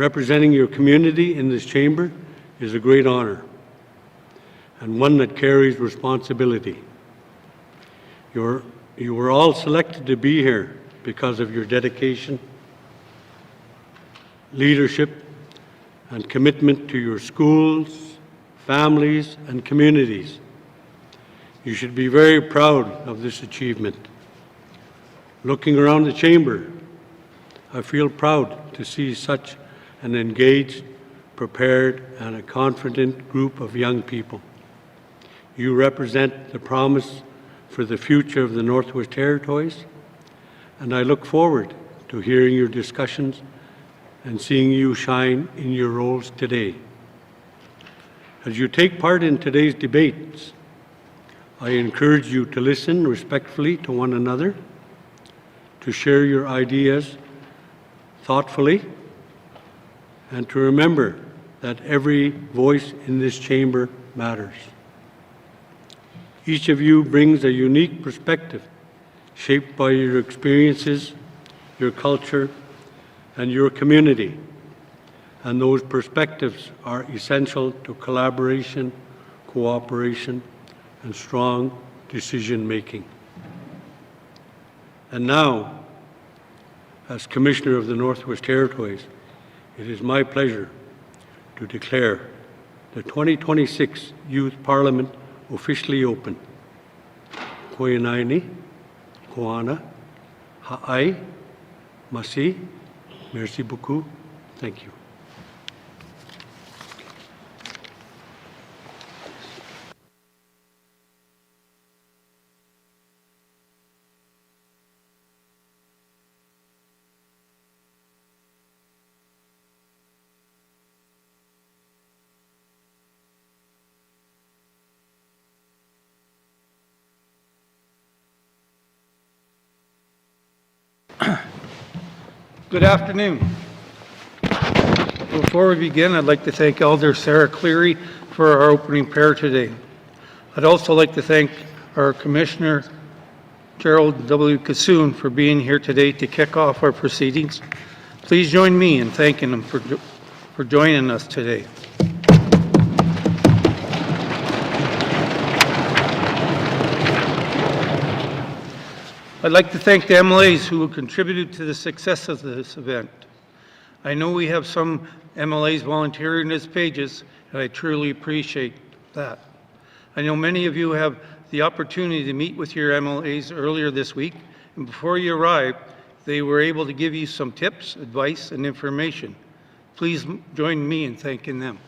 Representing your community in this chamber is a great honor and one that carries responsibility. You were all selected to be here because of your dedication, leadership, and commitment to your schools, families, and communities. You should be very proud of this achievement. Looking around the chamber, I feel proud to see such an engaged, prepared, and a confident group of young people. You represent the promise for the future of the Northwest Territories, and I look forward to hearing your discussions and seeing you shine in your roles today. As you take part in today's debates, I encourage you to listen respectfully to one another, to share your ideas thoughtfully, and to remember that every voice in this chamber matters. Each of you brings a unique perspective shaped by your experiences, your culture, and your community. And those perspectives are essential to collaboration, cooperation, and strong decision-making. And now, as Commissioner of the Northwest Territories, it is my pleasure to declare the 2026 Youth Parliament officially open. Koyanaini, Koana, Ha'ai, Masi, merci beaucoup, thank you. Good afternoon. Before we begin, I'd like to thank Elder Sarah Cleary for our opening prayer today. I'd also like to thank our Commissioner, Gerald W. Kassoon, for being here today to kick off our proceedings. Please join me in thanking him for joining us today. I'd like to thank the MLAs who contributed to the success of this event. I know we have some MLAs volunteering as pages, and I truly appreciate that. I know many of you have the opportunity to meet with your MLAs earlier this week, and before you arrived, they were able to give you some tips, advice, and information. Please join me in thanking them.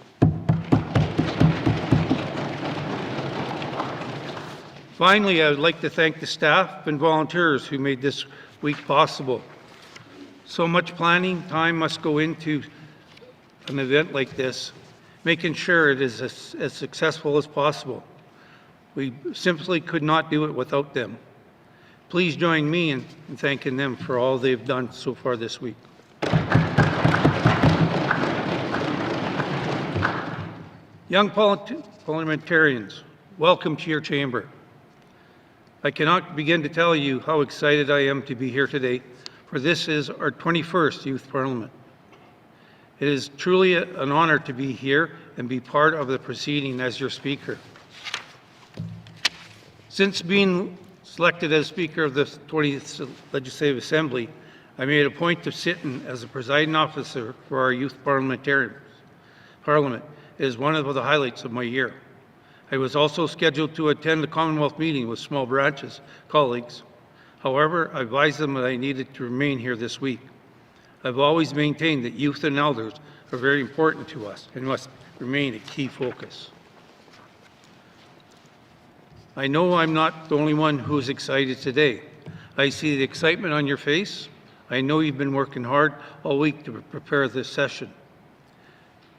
Finally, I would like to thank the staff and volunteers who made this week possible. So much planning time must go into an event like this, making sure it is as successful as possible. We simply could not do it without them. Please join me in thanking them for all they've done so far this week. Young parliamentarians, welcome to your chamber. I cannot begin to tell you how excited I am to be here today, for this is our 21st Youth Parliament. It is truly an honor to be here and be part of the proceeding as your speaker. Since being selected as Speaker of the 20th Legislative Assembly, I made a point of sitting as the presiding officer for our Youth Parliament. It is one of the highlights of my year. I was also scheduled to attend the Commonwealth meeting with Small Branches colleagues. However, I advised them that I needed to remain here this week. I've always maintained that youth and elders are very important to us and must remain a key focus. I know I'm not the only one who is excited today. I see the excitement on your face. I know you've been working hard all week to prepare this session.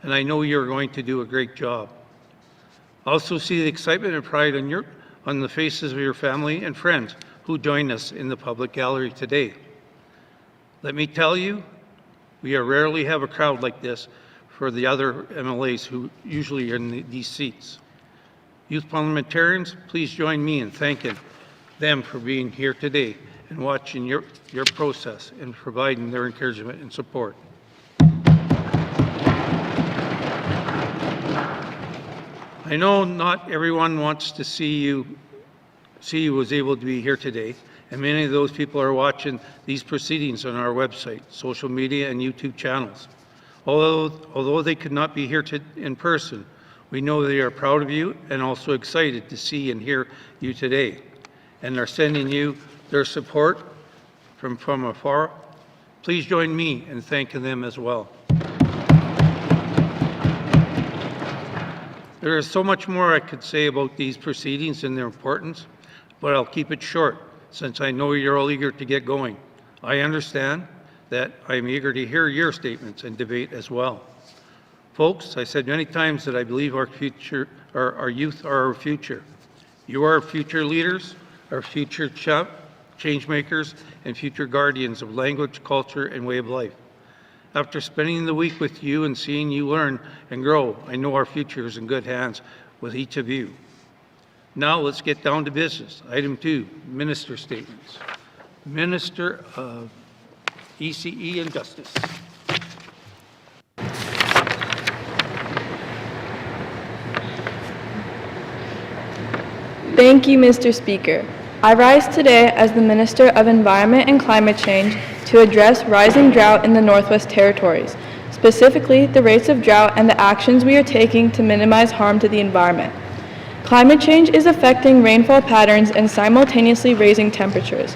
And I know you're going to do a great job. I also see the excitement and pride on the faces of your family and friends who join us in the public gallery today. Let me tell you, we rarely have a crowd like this for the other MLAs who usually are in these seats. Youth parliamentarians, please join me in thanking them for being here today and watching your process and providing their encouragement and support. I know not everyone wants to see you was able to be here today, and many of those people are watching these proceedings on our website, social media, and YouTube channels. Although they could not be here in person, we know they are proud of you and also excited to see and hear you today, and are sending you their support from afar. Please join me in thanking them as well. There is so much more I could say about these proceedings and their importance, but I'll keep it short since I know you're all eager to get going. I understand that I'm eager to hear your statements and debate as well. Folks, I said many times that I believe our youth are our future. You are our future leaders, our future change makers, and future guardians of language, culture, and way of life. After spending the week with you and seeing you learn and grow, I know our future is in good hands with each of you. Now let's get down to business. Item 2, Minister Statements. Minister of ECE and Justice. Thank you, Mr. Speaker. I rise today as the Minister of Environment and Climate Change to address rising drought in the Northwest Territories, specifically the rates of drought and the actions we are taking to minimize harm to the environment. Climate change is affecting rainfall patterns and simultaneously raising temperatures.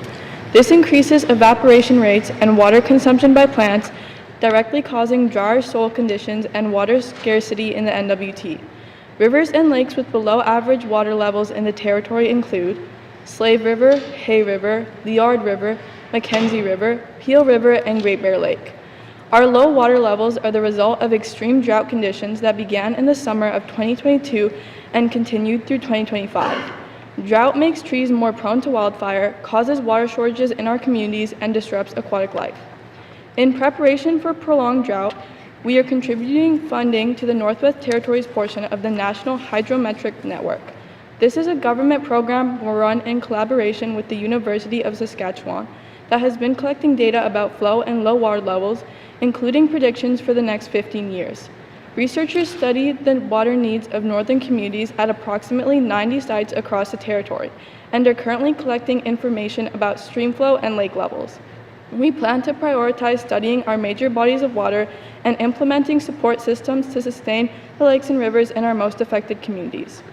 This increases evaporation rates and water consumption by plants, directly causing drier soil conditions and water scarcity in the NWT. Rivers and lakes with below average water levels in the territory include Slave River, Hay River, Liard River, Mackenzie River, Peel River, and Great Bear Lake. Our low water levels are the result of extreme drought conditions that began in the summer of 2022 and continued through 2025. Drought makes trees more prone to wildfire, causes water shortages in our communities, and disrupts aquatic life. In preparation for prolonged drought, we are contributing funding to the Northwest Territories portion of the National Hydrometric Network. This is a government program run in collaboration with the University of Saskatchewan that has been collecting data about flow and low water levels, including predictions for the next 15 years. Researchers studied the water needs of northern communities at approximately 90 sites across the territory and are currently collecting information about stream flow and lake levels. We plan to prioritize studying our major bodies of water and implementing support systems to sustain the lakes and rivers in our most affected communities.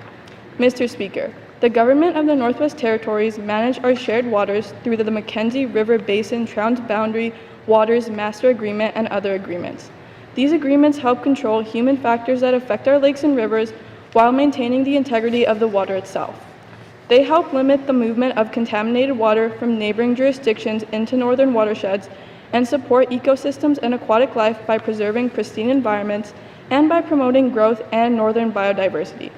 Mr. Speaker, the government of the Northwest Territories manage our shared waters through the Mackenzie River Basin Transboundary Waters Master Agreement and other agreements. These agreements help control human factors that affect our lakes and rivers while maintaining the integrity of the water itself. They help limit the movement of contaminated water from neighboring jurisdictions into northern watersheds and support ecosystems and aquatic life by preserving pristine environments and by promoting growth and northern biodiversity.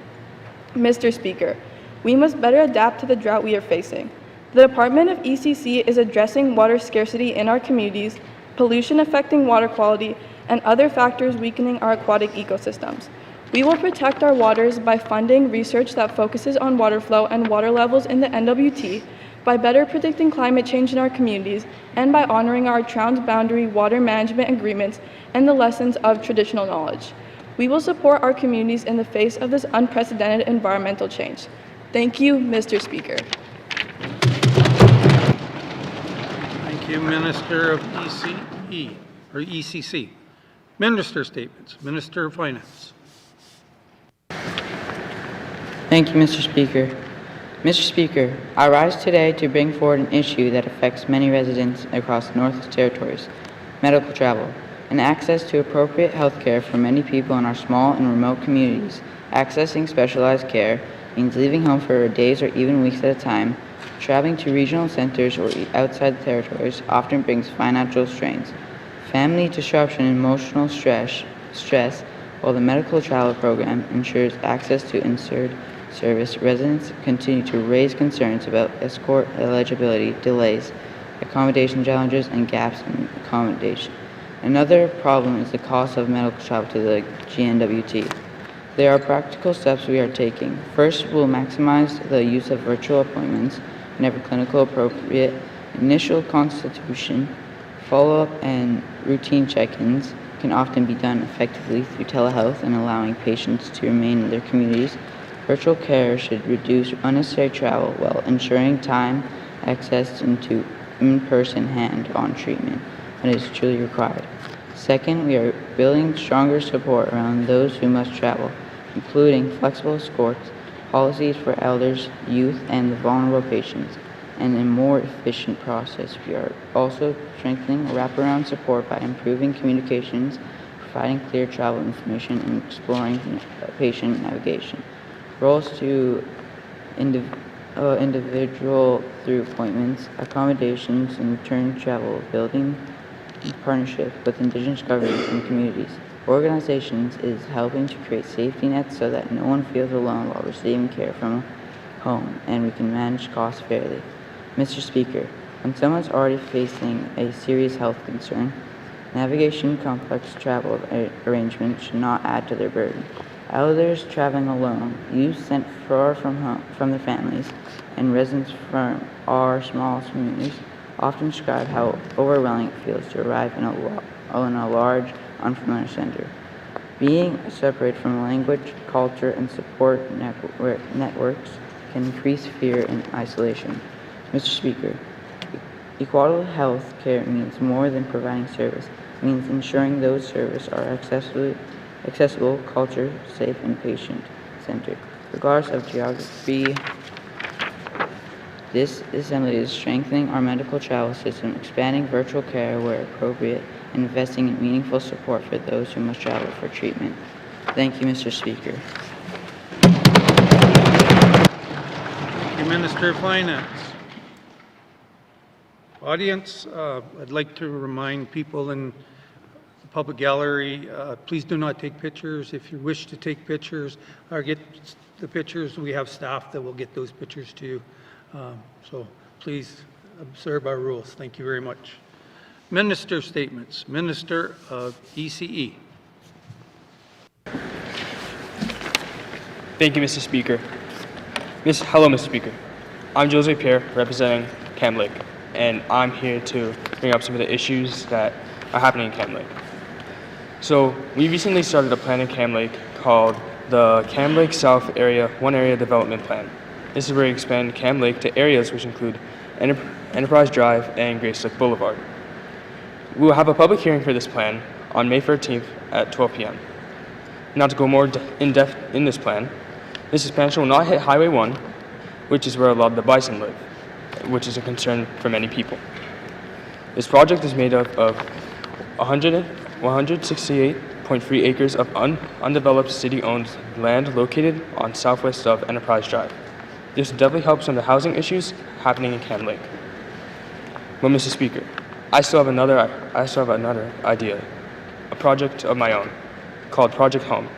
Mr. Speaker, we must better adapt to the drought we are facing. The Department of ECC is addressing water scarcity in our communities, pollution affecting water quality, and other factors weakening our aquatic ecosystems. We will protect our waters by funding research that focuses on water flow and water levels in the NWT, by better predicting climate change in our communities, and by honoring our transboundary water management agreements and the lessons of traditional knowledge. We will support our communities in the face of this unprecedented environmental change. Thank you, Mr. Speaker. Thank you, Minister of ECC. Minister Statements. Minister of Finance. Thank you, Mr. Speaker. Mr. Speaker, I rise today to bring forward an issue that affects many residents across the Northwest Territories: medical travel and access to appropriate health care for many people in our small and remote communities. Accessing specialized care means leaving home for days or even weeks at a time. Traveling to regional centers or outside the territories often brings financial strains, family disruption, and emotional stress, while the medical travel program ensures access to insured service. Residents continue to raise concerns about escort eligibility, delays, accommodation challenges, and gaps in accommodation. Another problem is the cost of medical travel to the GNWT. There are practical steps we are taking. First, we'll maximize the use of virtual appointments whenever clinical appropriate. Initial consultation, follow-up, and routine check-ins can often be done effectively through telehealth and allowing patients to remain in their communities Virtual care should reduce unnecessary travel while ensuring time access into in-person hand-on treatment when it is truly required. Second, we are building stronger support around those who must travel, including flexible escorts, policies for elders, youth, and the vulnerable patients, and a more efficient process. We are also strengthening wraparound support by improving communications, providing clear travel information, and exploring patient navigation. Roles to individual through appointments, accommodations, and return travel, building partnership with Indigenous governments and communities. Organizations is helping to create safety nets so that no one feels alone while receiving care from home, and we can manage costs fairly. Mr. Speaker, when someone's already facing a serious health concern, navigation complex travel arrangements should not add to their burden. Elders traveling alone, youth sent far from home, from their families, and residents from our small communities often describe how overwhelming it feels to arrive in a large, unfamiliar center. Being separated from language, culture, and support networks can increase fear and isolation. Mr. Speaker, equitable health care means more than providing service. It means ensuring those services are accessible, culture, safe, and patient-centered. Regardless of geography, this Assembly is strengthening our medical travel system, expanding virtual care where appropriate, and investing in meaningful support for those who must travel for treatment. Thank you, Mr. Speaker. Thank you, Minister of Finance. Audience, I'd like to remind people in the public gallery, please do not take pictures. If you wish to take pictures or get the pictures, we have staff that will get those pictures to you. So please observe our rules. Thank you very much. Minister statements. Minister of ECE. Thank you, Mr. Speaker. Hello, Mr. Speaker. I'm Jose Pierre, representing Cam Lake, and I'm here to bring up some of the issues that are happening in Cam Lake. So, we recently started a plan in Cam Lake called the Cam Lake South Area One Area Development Plan. This is where we expand Cam Lake to areas which include Enterprise Drive and Grace Lake Boulevard. We will have a public hearing for this plan on May 13th at 12 p.m. Now to go more in depth in this plan, this expansion will not hit Highway 1, which is where a lot of the bison live, which is a concern for many people. This project is made up of 168.3 acres of undeveloped city-owned land located on southwest of Enterprise Drive. This will definitely help some of the housing issues happening in Cam Lake. But Mr. Speaker, I still have another idea, a project of my own, called Project Home.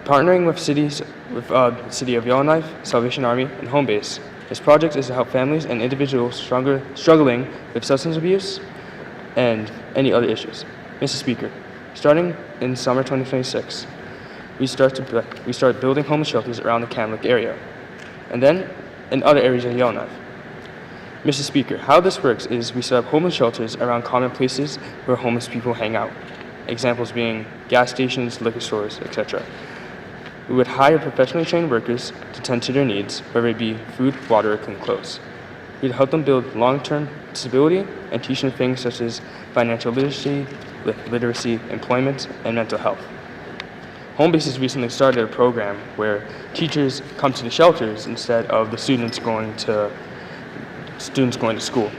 Partnering with cities, with the City of Yellowknife, Salvation Army, and Home Base, this project is to help families and individuals struggling with substance abuse and any other issues. Mr. Speaker, starting in summer 2026, we start building homeless shelters around the Cam Lake area, and then in other areas of Yellowknife. Mr. Speaker, how this works is we set up homeless shelters around common places where homeless people hang out. Examples being gas stations, liquor stores, etc. We would hire professionally trained workers to tend to their needs, whether it be food, water, or clean clothes. We'd help them build long-term stability and teach them things such as financial literacy, employment, and mental health. Home Base has recently started a program where teachers come to the shelters instead of the students going to school.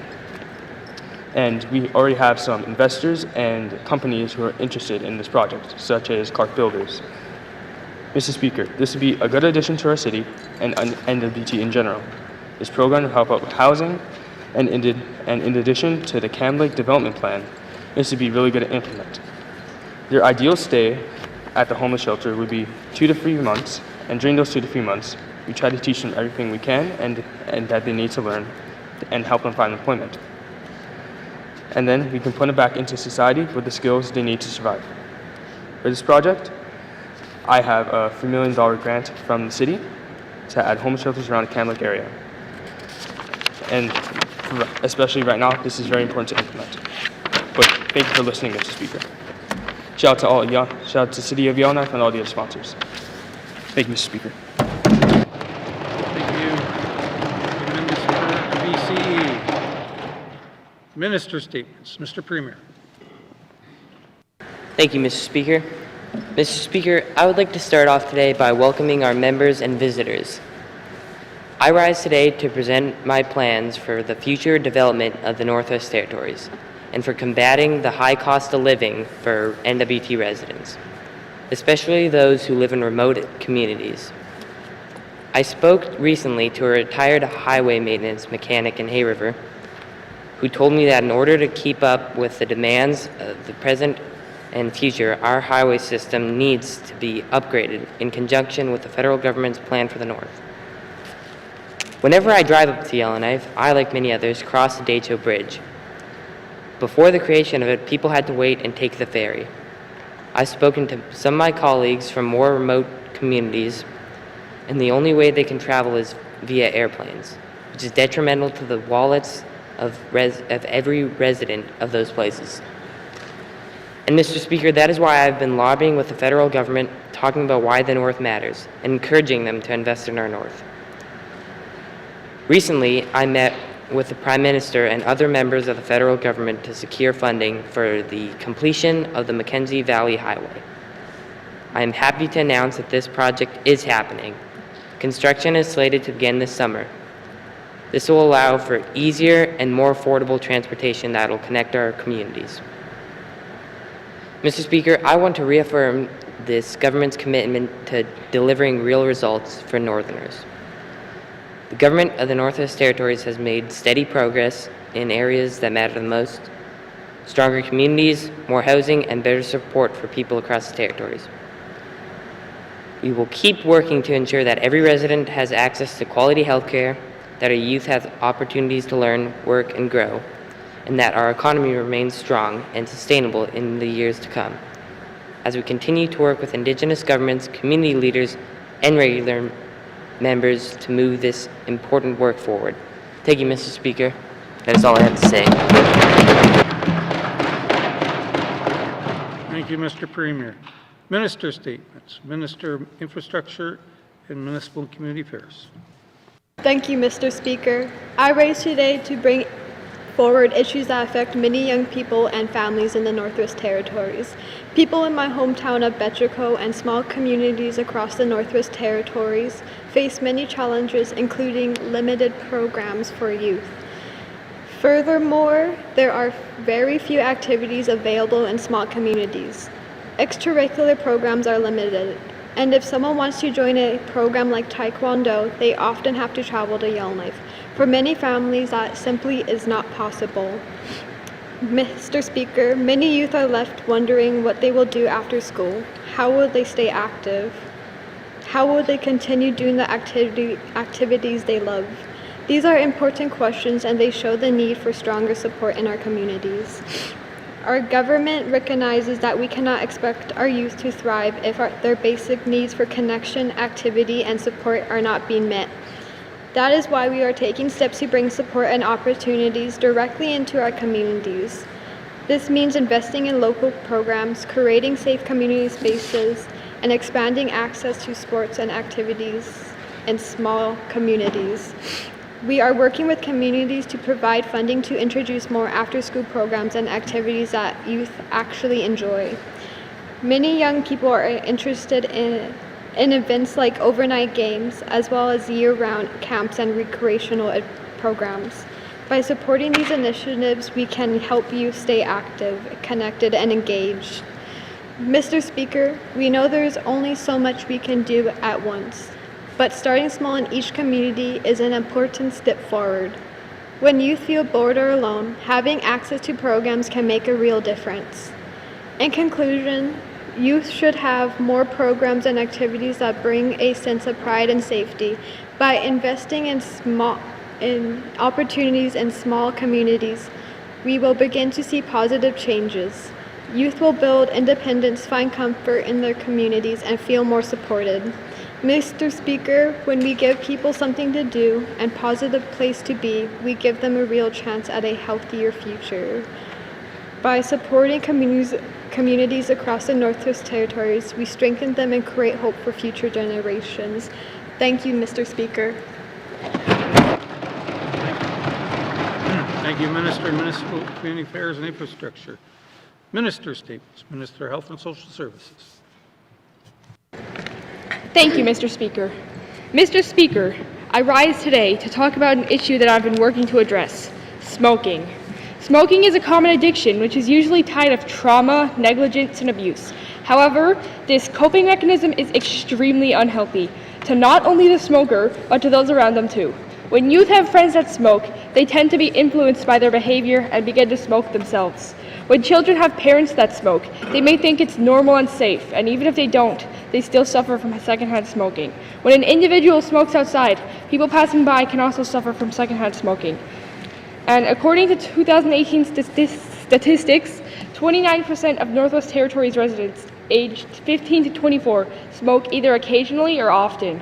And we already have some investors and companies who are interested in this project, such as Clark Builders. Mr. Speaker, this would be a good addition to our city and NWT in general. This program will help out with housing, and in addition to the Cam Lake Development Plan, this would be really good to implement. Their ideal stay at the homeless shelter would be 2 to 3 months, and during those 2 to 3 months, we try to teach them everything we can and that they need to learn and help them find employment. And then we can put them back into society with the skills they need to survive. For this project, I have a $3 million grant from the city to add homeless shelters around the Cam Lake area. And especially right now, this is very important to implement. But thank you for listening, Mr. Speaker. Shout out to the City of Yellowknife and all the other sponsors. Thank you, Mr. Speaker. Minister statements. Mr. Premier. Thank you, Mr. Speaker. Mr. Speaker, I would like to start off today by welcoming our members and visitors. I rise today to present my plans for the future development of the Northwest Territories and for combating the high cost of living for NWT residents, especially those who live in remote communities. I spoke recently to a retired highway maintenance mechanic in Hay River who told me that in order to keep up with the demands of the present and future, our highway system needs to be upgraded in conjunction with the federal government's plan for the North. Whenever I drive up to Yellowknife, I, like many others, cross the Decho Bridge. Before the creation of it, people had to wait and take the ferry. I've spoken to some of my colleagues from more remote communities, and the only way they can travel is via airplanes, which is detrimental to the wallets of every resident of those places. And Mr. Speaker, that is why I've been lobbying with the federal government, talking about why the North matters, and encouraging them to invest in our North. Recently, I met with the Prime Minister and other members of the federal government to secure funding for the completion of the Mackenzie Valley Highway. I am happy to announce that this project is happening. Construction is slated to begin this summer. This will allow for easier and more affordable transportation that will connect our communities. Mr. Speaker, I want to reaffirm this government's commitment to delivering real results for Northerners. The government of the Northwest Territories has made steady progress in areas that matter the most: stronger communities, more housing, and better support for people across the territories. We will keep working to ensure that every resident has access to quality health care, that our youth have opportunities to learn, work, and grow, and that our economy remains strong and sustainable in the years to come. As we continue to work with Indigenous governments, community leaders, and regular members to move this important work forward. Thank you, Mr. Speaker. That is all I have to say. Thank you, Mr. Premier. Minister statements. Minister of Infrastructure and Municipal and Community Affairs. Thank you, Mr. Speaker. I rise today to bring forward issues that affect many young people and families in the Northwest Territories. People in my hometown of Betcherco and small communities across the Northwest Territories face many challenges, including limited programs for youth. Furthermore, there are very few activities available in small communities. Extracurricular programs are limited, and if someone wants to join a program like Taekwondo, they often have to travel to Yellowknife. For many families, that simply is not possible. Mr. Speaker, many youth are left wondering what they will do after school. How will they stay active? How will they continue doing the activities they love? These are important questions, and they show the need for stronger support in our communities. Our government recognizes that we cannot expect our youth to thrive if their basic needs for connection, activity, and support are not being met. That is why we are taking steps to bring support and opportunities directly into our communities. This means investing in local programs, creating safe community spaces, and expanding access to sports and activities in small communities. We are working with communities to provide funding to introduce more after-school programs and activities that youth actually enjoy. Many young people are interested in events like overnight games, as well as year-round camps and recreational programs. By supporting these initiatives, we can help youth stay active, connected, and engaged. Mr. Speaker, we know there is only so much we can do at once, but starting small in each community is an important step forward. When youth feel bored or alone, having access to programs can make a real difference. In conclusion, youth should have more programs and activities that bring a sense of pride and safety. By investing in opportunities in small communities, we will begin to see positive changes. Youth will build independence, find comfort in their communities, and feel more supported. Mr. Speaker, when we give people something to do and a positive place to be, we give them a real chance at a healthier future. By supporting communities across the Northwest Territories, we strengthen them and create hope for future generations. Thank you, Mr. Speaker. Thank you, Minister, Municipal Community Affairs and Infrastructure. Minister statements. Minister of Health and Social Services. Thank you, Mr. Speaker. Mr. Speaker, I rise today to talk about an issue that I've been working to address: smoking. Smoking is a common addiction which is usually tied of trauma, negligence, and abuse. However, this coping mechanism is extremely unhealthy to not only the smoker, but to those around them too. When youth have friends that smoke, they tend to be influenced by their behavior and begin to smoke themselves. When children have parents that smoke, they may think it's normal and safe, and even if they don't, they still suffer from secondhand smoking. When an individual smokes outside, people passing by can also suffer from secondhand smoking. And according to 2018 statistics, 29% of Northwest Territories residents aged 15 to 24 smoke either occasionally or often.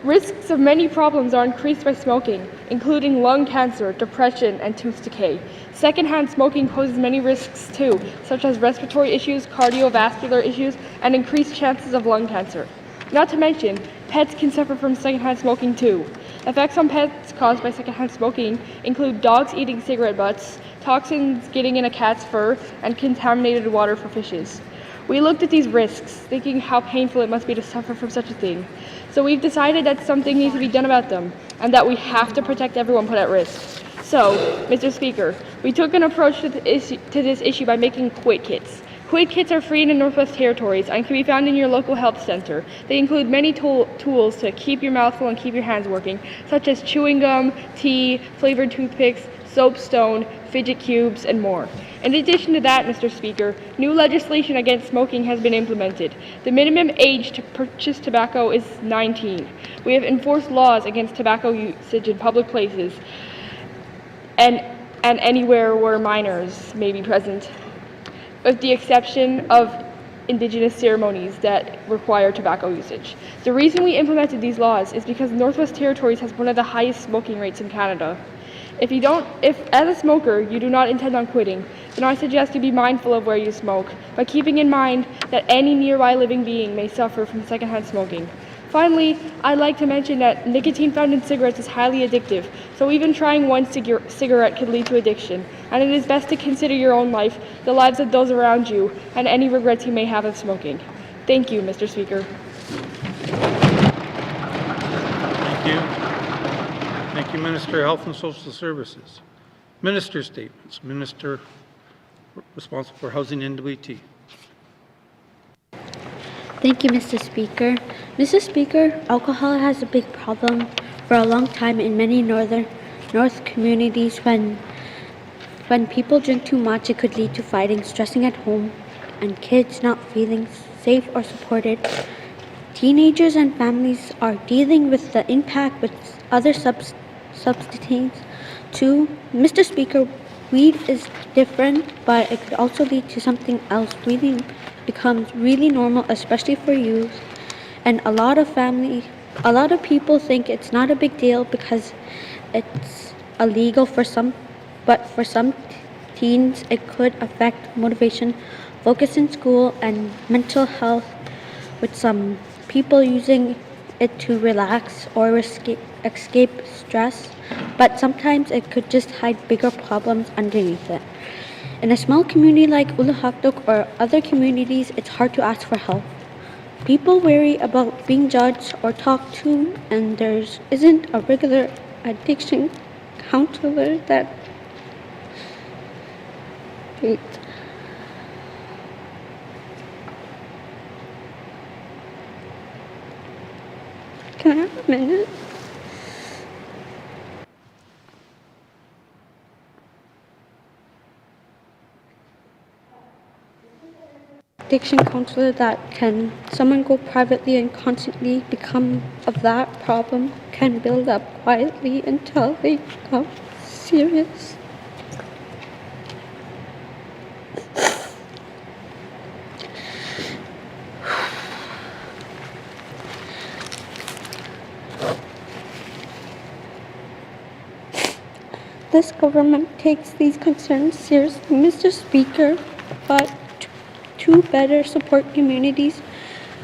Risks of many problems are increased by smoking, including lung cancer, depression, and tooth decay. Secondhand smoking poses many risks too, such as respiratory issues, cardiovascular issues, and increased chances of lung cancer. Not to mention, pets can suffer from secondhand smoking too. Effects on pets caused by secondhand smoking include dogs eating cigarette butts, toxins getting in a cat's fur, and contaminated water for fishes. We looked at these risks, thinking how painful it must be to suffer from such a thing. So we've decided that something needs to be done about them, and that we have to protect everyone put at risk. So, Mr. Speaker, we took an approach to this issue by making Quit Kits. Quit Kits are free in the Northwest Territories and can be found in your local health center. They include many tools to keep your mouth full and keep your hands working, such as chewing gum, tea, flavored toothpicks, soapstone, fidget cubes, and more. In addition to that, Mr. Speaker, new legislation against smoking has been implemented. The minimum age to purchase tobacco is 19. We have enforced laws against tobacco usage in public places and anywhere where minors may be present, with the exception of Indigenous ceremonies that require tobacco usage. The reason we implemented these laws is because Northwest Territories has one of the highest smoking rates in Canada. If as a smoker you do not intend on quitting, then I suggest you be mindful of where you smoke, by keeping in mind that any nearby living being may suffer from secondhand smoking. Finally, I'd like to mention that nicotine found in cigarettes is highly addictive, so even trying one cigarette could lead to addiction, and it is best to consider your own life, the lives of those around you, and any regrets you may have of smoking. Thank you, Mr. Speaker. Thank you. Thank you, Minister of Health and Social Services. Minister statements. Minister responsible for Housing and NWT. Thank you, Mr. Speaker. Mr. Speaker, alcohol has a big problem for a long time in many north communities. When people drink too much, it could lead to fighting, stressing at home, and kids not feeling safe or supported. Teenagers and families are dealing with the impact with other substances too. Mr. Speaker, weed is different, but it could also lead to something else. Weed becomes really normal, especially for youth, and a lot of people think it's not a big deal because it's illegal for some, but for some teens it could affect motivation, focus in school, and mental health, with some people using it to relax or escape stress, but sometimes it could just hide bigger problems underneath it. In a small community like Uluhaktok or other communities, it's hard to ask for help. People worry about being judged or talked to, and there isn't a regular addiction counselor that Can I have a minute? Addiction counselor that can someone go privately and constantly become of that problem can build up quietly until they become serious. This government takes these concerns seriously, Mr. Speaker, but to better support communities,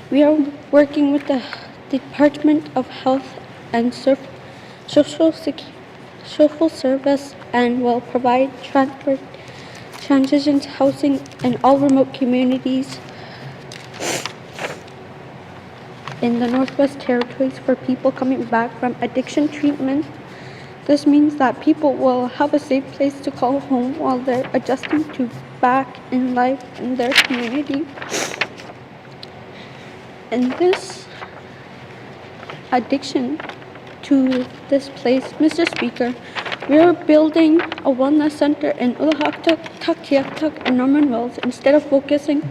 we are working with the Department of Health and Social social service and will provide transition housing in all remote communities in the Northwest Territories for people coming back from addiction treatment. This means that people will have a safe place to call home while they're adjusting to back in life in their community. And this addiction to this place, Mr. Speaker, we are building a wellness center in Ulahaktuk, Tuktoyaktuk, and Norman Wells. Instead of focusing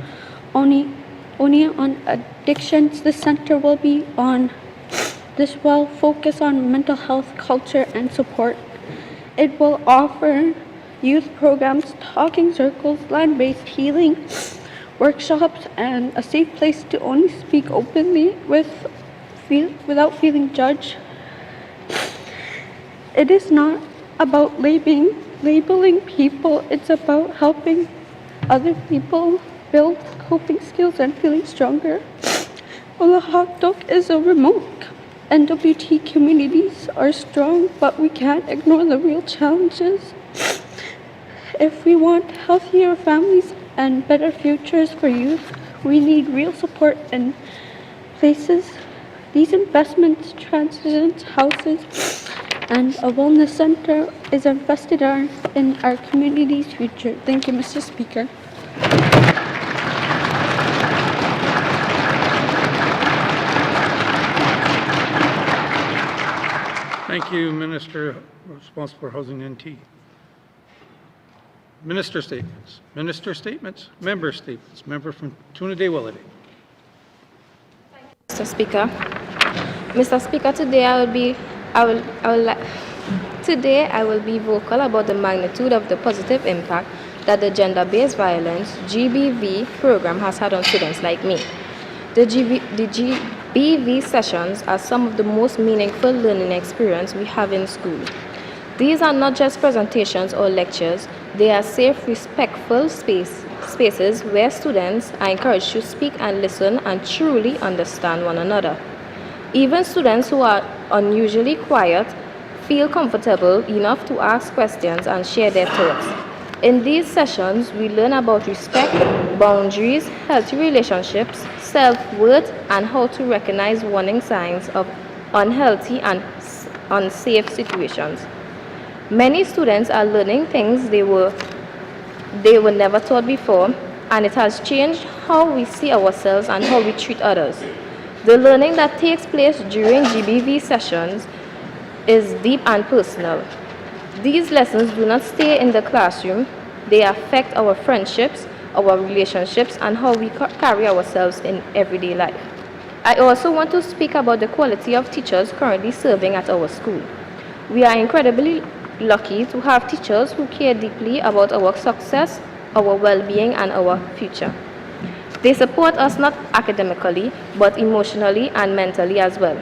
only on addictions, the center will focus on mental health, culture, and support. It will offer youth programs, talking circles, land-based healing, workshops, and a safe place to only speak openly without feeling judged. It is not about labeling people, it's about helping other people build coping skills and feeling stronger. Ulahaktuk is a remote. NWT communities are strong, but we can't ignore the real challenges. If we want healthier families and better futures for youth, we need real support in places. These investments, transition houses, and a wellness center is invested in our community's future. Thank you, Mr. Speaker. Thank you, Minister responsible for Housing and NT. Minister statements. Member statements. Member from Tuna-Day-Willowday. Mr. Speaker. Mr. Speaker, today I will be vocal about the magnitude of the positive impact that the Gender-Based Violence GBV program has had on students like me. The GBV sessions are some of the most meaningful learning experience we have in school. These are not just presentations or lectures, they are safe, respectful spaces where students are encouraged to speak and listen and truly understand one another. Even students who are unusually quiet feel comfortable enough to ask questions and share their thoughts. In these sessions, we learn about respect, boundaries, healthy relationships, self-worth, and how to recognize warning signs of unhealthy and unsafe situations. Many students are learning things they were never taught before, and it has changed how we see ourselves and how we treat others. The learning that takes place during GBV sessions is deep and personal. These lessons do not stay in the classroom, they affect our friendships, our relationships, and how we carry ourselves in everyday life. I also want to speak about the quality of teachers currently serving at our school. We are incredibly lucky to have teachers who care deeply about our success, our well-being, and our future. They support us not academically, but emotionally and mentally as well.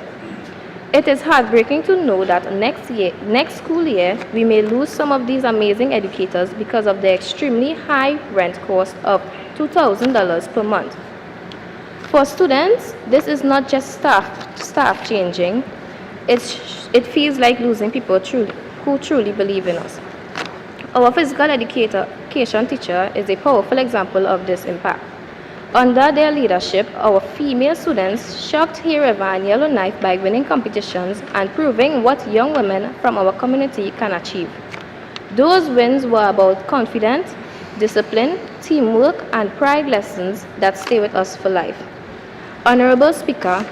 It is heartbreaking to know that next school year, we may lose some of these amazing educators because of the extremely high rent cost of $2,000 per month. For students, this is not just staff changing. It feels like losing people who truly believe in us. Our physical education teacher is a powerful example of this impact. Under their leadership, our female students shocked Hay River and Yellowknife by winning competitions and proving what young women from our community can achieve. Those wins were about confidence, discipline, teamwork, and pride lessons that stay with us for life. Honorable Speaker,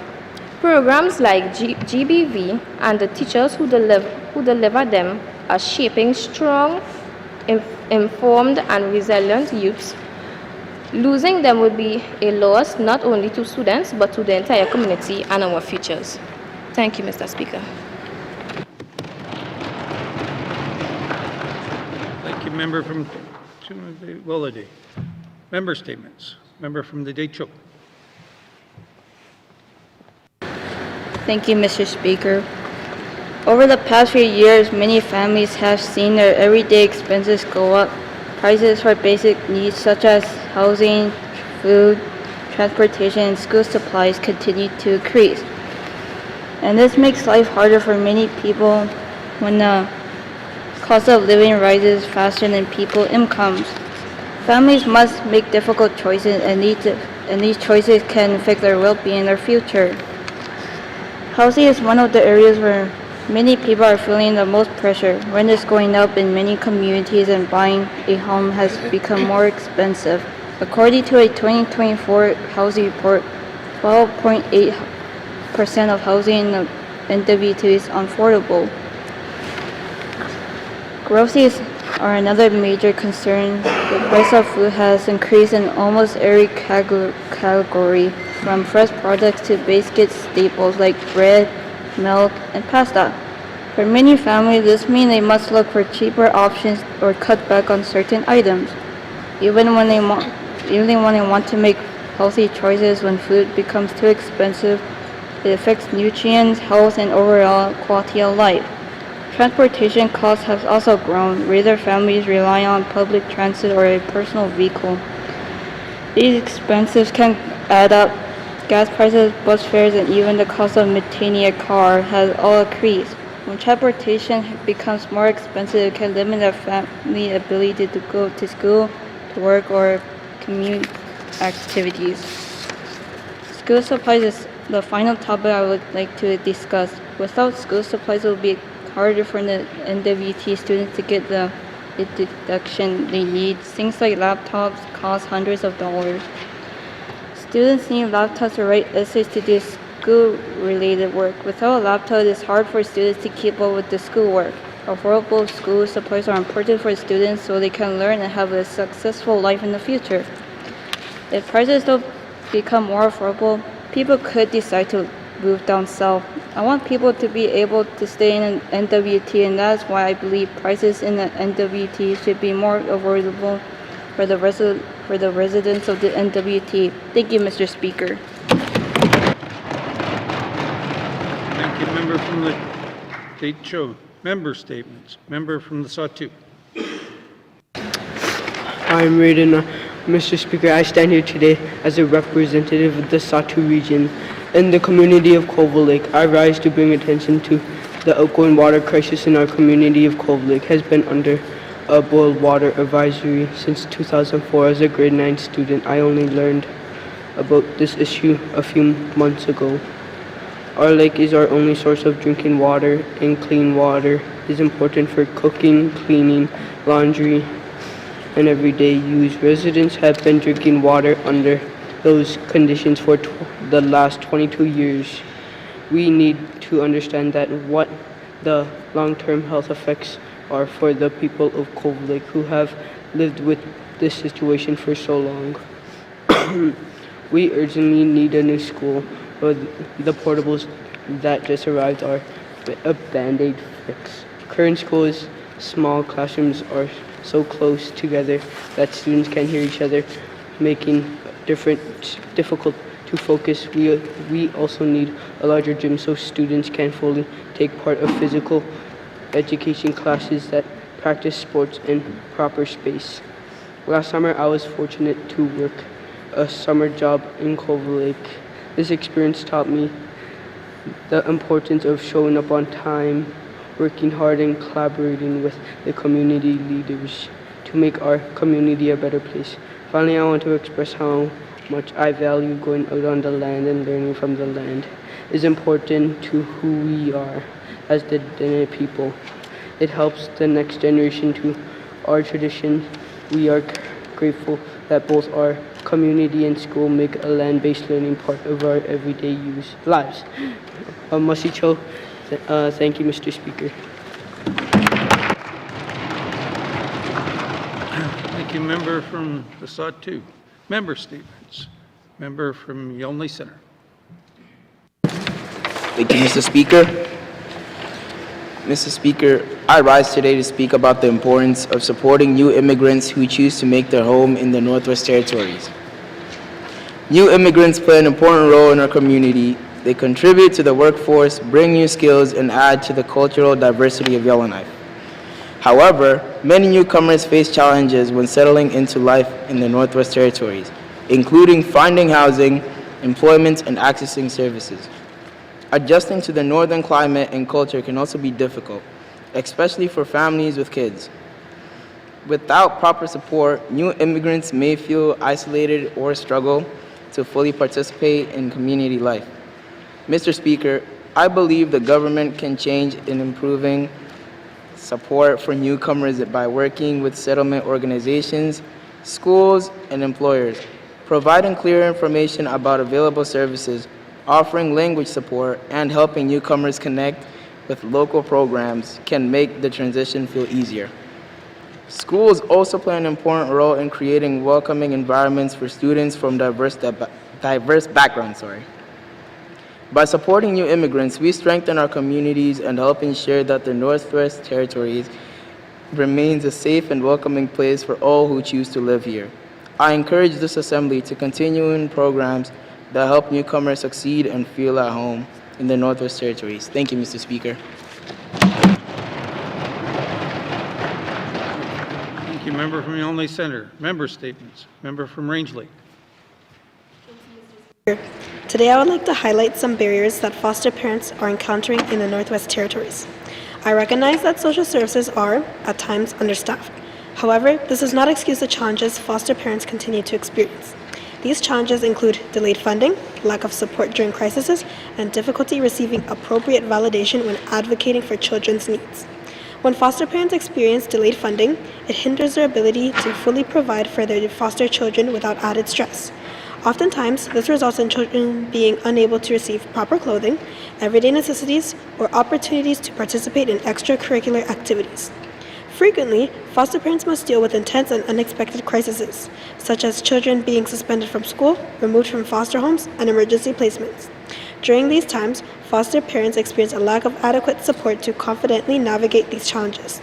programs like GBV and the teachers who deliver them are shaping strong, informed, and resilient youths. Losing them would be a loss not only to students but to the entire community and our futures. Thank you, Mr. Speaker. Thank you, member from Tuna-Day-Willowday. Member statements. Member from the Day-Chuk. Thank you, Mr. Speaker. Over the past few years, many families have seen their everyday expenses go up. Prices for basic needs such as housing, food, transportation, and school supplies continue to increase. And this makes life harder for many people when the cost of living rises faster than people incomes. Families must make difficult choices, and these choices can affect their well-being and their future. Housing is one of the areas where many people are feeling the most pressure. Rent is going up in many communities, and buying a home has become more expensive. According to a 2024 housing report, 12.8% of housing in the NWT is unaffordable. Groceries are another major concern. The price of food has increased in almost every category, from fresh products to basic staples like bread, milk, and pasta. For many families, this means they must look for cheaper options or cut back on certain items. Even when they want to make healthy choices, when food becomes too expensive, it affects nutrients, health, and overall quality of life. Transportation costs have also grown. Rather, families rely on public transit or a personal vehicle. These expenses can add up. Gas prices, bus fares, and even the cost of maintaining a car has all increased. When transportation becomes more expensive, it can limit a family's ability to go to school, to work, or community activities. School supplies is the final topic I would like to discuss. Without school supplies, it will be harder for the NWT students to get the education they need. Things like laptops cost hundreds of dollars. Students need laptops to write essays, to do school-related work. Without a laptop, it is hard for students to keep up with the schoolwork. Affordable school supplies are important for students so they can learn and have a successful life in the future. If prices don't become more affordable, people could decide to move down south. I want people to be able to stay in an NWT, and that's why I believe prices in the NWT should be more affordable for the residents of the NWT. Thank you, Mr. Speaker. Thank you, member from the Lake Show. Member statements. Member from the Sawtooth. I'm Raiden. Mr. Speaker, I stand here today as a representative of the Sawtooth region. In the community of Colville Lake, I rise to bring attention to the outgoing water crisis in our community of Colville Lake has been under a boiled water advisory since 2004. As a grade 9 student, I only learned about this issue a few months ago. Our lake is our only source of drinking water, and clean water is important for cooking, cleaning, laundry, and everyday use. Residents have been drinking water under those conditions for the last 22 years. We need to understand that what the long-term health effects are for the people of Colville Lake who have lived with this situation for so long. We urgently need a new school. The portables that just arrived are a band-aid fix. Current school is small. Classrooms are so close together that students can hear each other, making difficult to focus. We also need a larger gym so students can fully take part of physical education classes that practice sports in proper space. Last summer, I was fortunate to work a summer job in Colville Lake. This experience taught me the importance of showing up on time, working hard, and collaborating with the community leaders to make our community a better place. Finally, I want to express how much I value going out on the land and learning from the land. It is important to who we are as the Dene people. It helps the next generation to our tradition. We are grateful that both our community and school make a land-based learning part of our everyday lives. Masicho, thank you, Mr. Speaker. Thank you, member from the Sawtooth. Member statements. Member from Yelnley Center. Thank you, Mr. Speaker. Mr. Speaker, I rise today to speak about the importance of supporting new immigrants who choose to make their home in the Northwest Territories. New immigrants play an important role in our community. They contribute to the workforce, bring new skills, and add to the cultural diversity of Yellowknife. However, many newcomers face challenges when settling into life in the Northwest Territories, including finding housing, employment, and accessing services. Adjusting to the northern climate and culture can also be difficult. especially for families with kids. Without proper support, new immigrants may feel isolated or struggle to fully participate in community life. Mr. Speaker, I believe the government can change in improving support for newcomers by working with settlement organizations, schools, and employers, providing clear information about available services, offering language support, and helping newcomers connect with local programs can make the transition feel easier. Schools also play an important role in creating welcoming environments for students from diverse backgrounds. By supporting new immigrants, we strengthen our communities and help ensure that the Northwest Territories remains a safe and welcoming place for all who choose to live here. I encourage this Assembly to continue in programs that help newcomers succeed and feel at home in the Northwest Territories. Thank you, Mr. Speaker. Thank you. Member from Yonge Centre. Member statements. Member from Rangeley. Today I would like to highlight some barriers that foster parents are encountering in the Northwest Territories. I recognize that social services are, at times, understaffed. However, this does not excuse the challenges foster parents continue to experience. These challenges include delayed funding, lack of support during crises, and difficulty receiving appropriate validation when advocating for children's needs. When foster parents experience delayed funding, it hinders their ability to fully provide for their foster children without added stress. Oftentimes, this results in children being unable to receive proper clothing, everyday necessities, or opportunities to participate in extracurricular activities. Frequently, foster parents must deal with intense and unexpected crises, such as children being suspended from school, removed from foster homes, and emergency placements. During these times, foster parents experience a lack of adequate support to confidently navigate these challenges.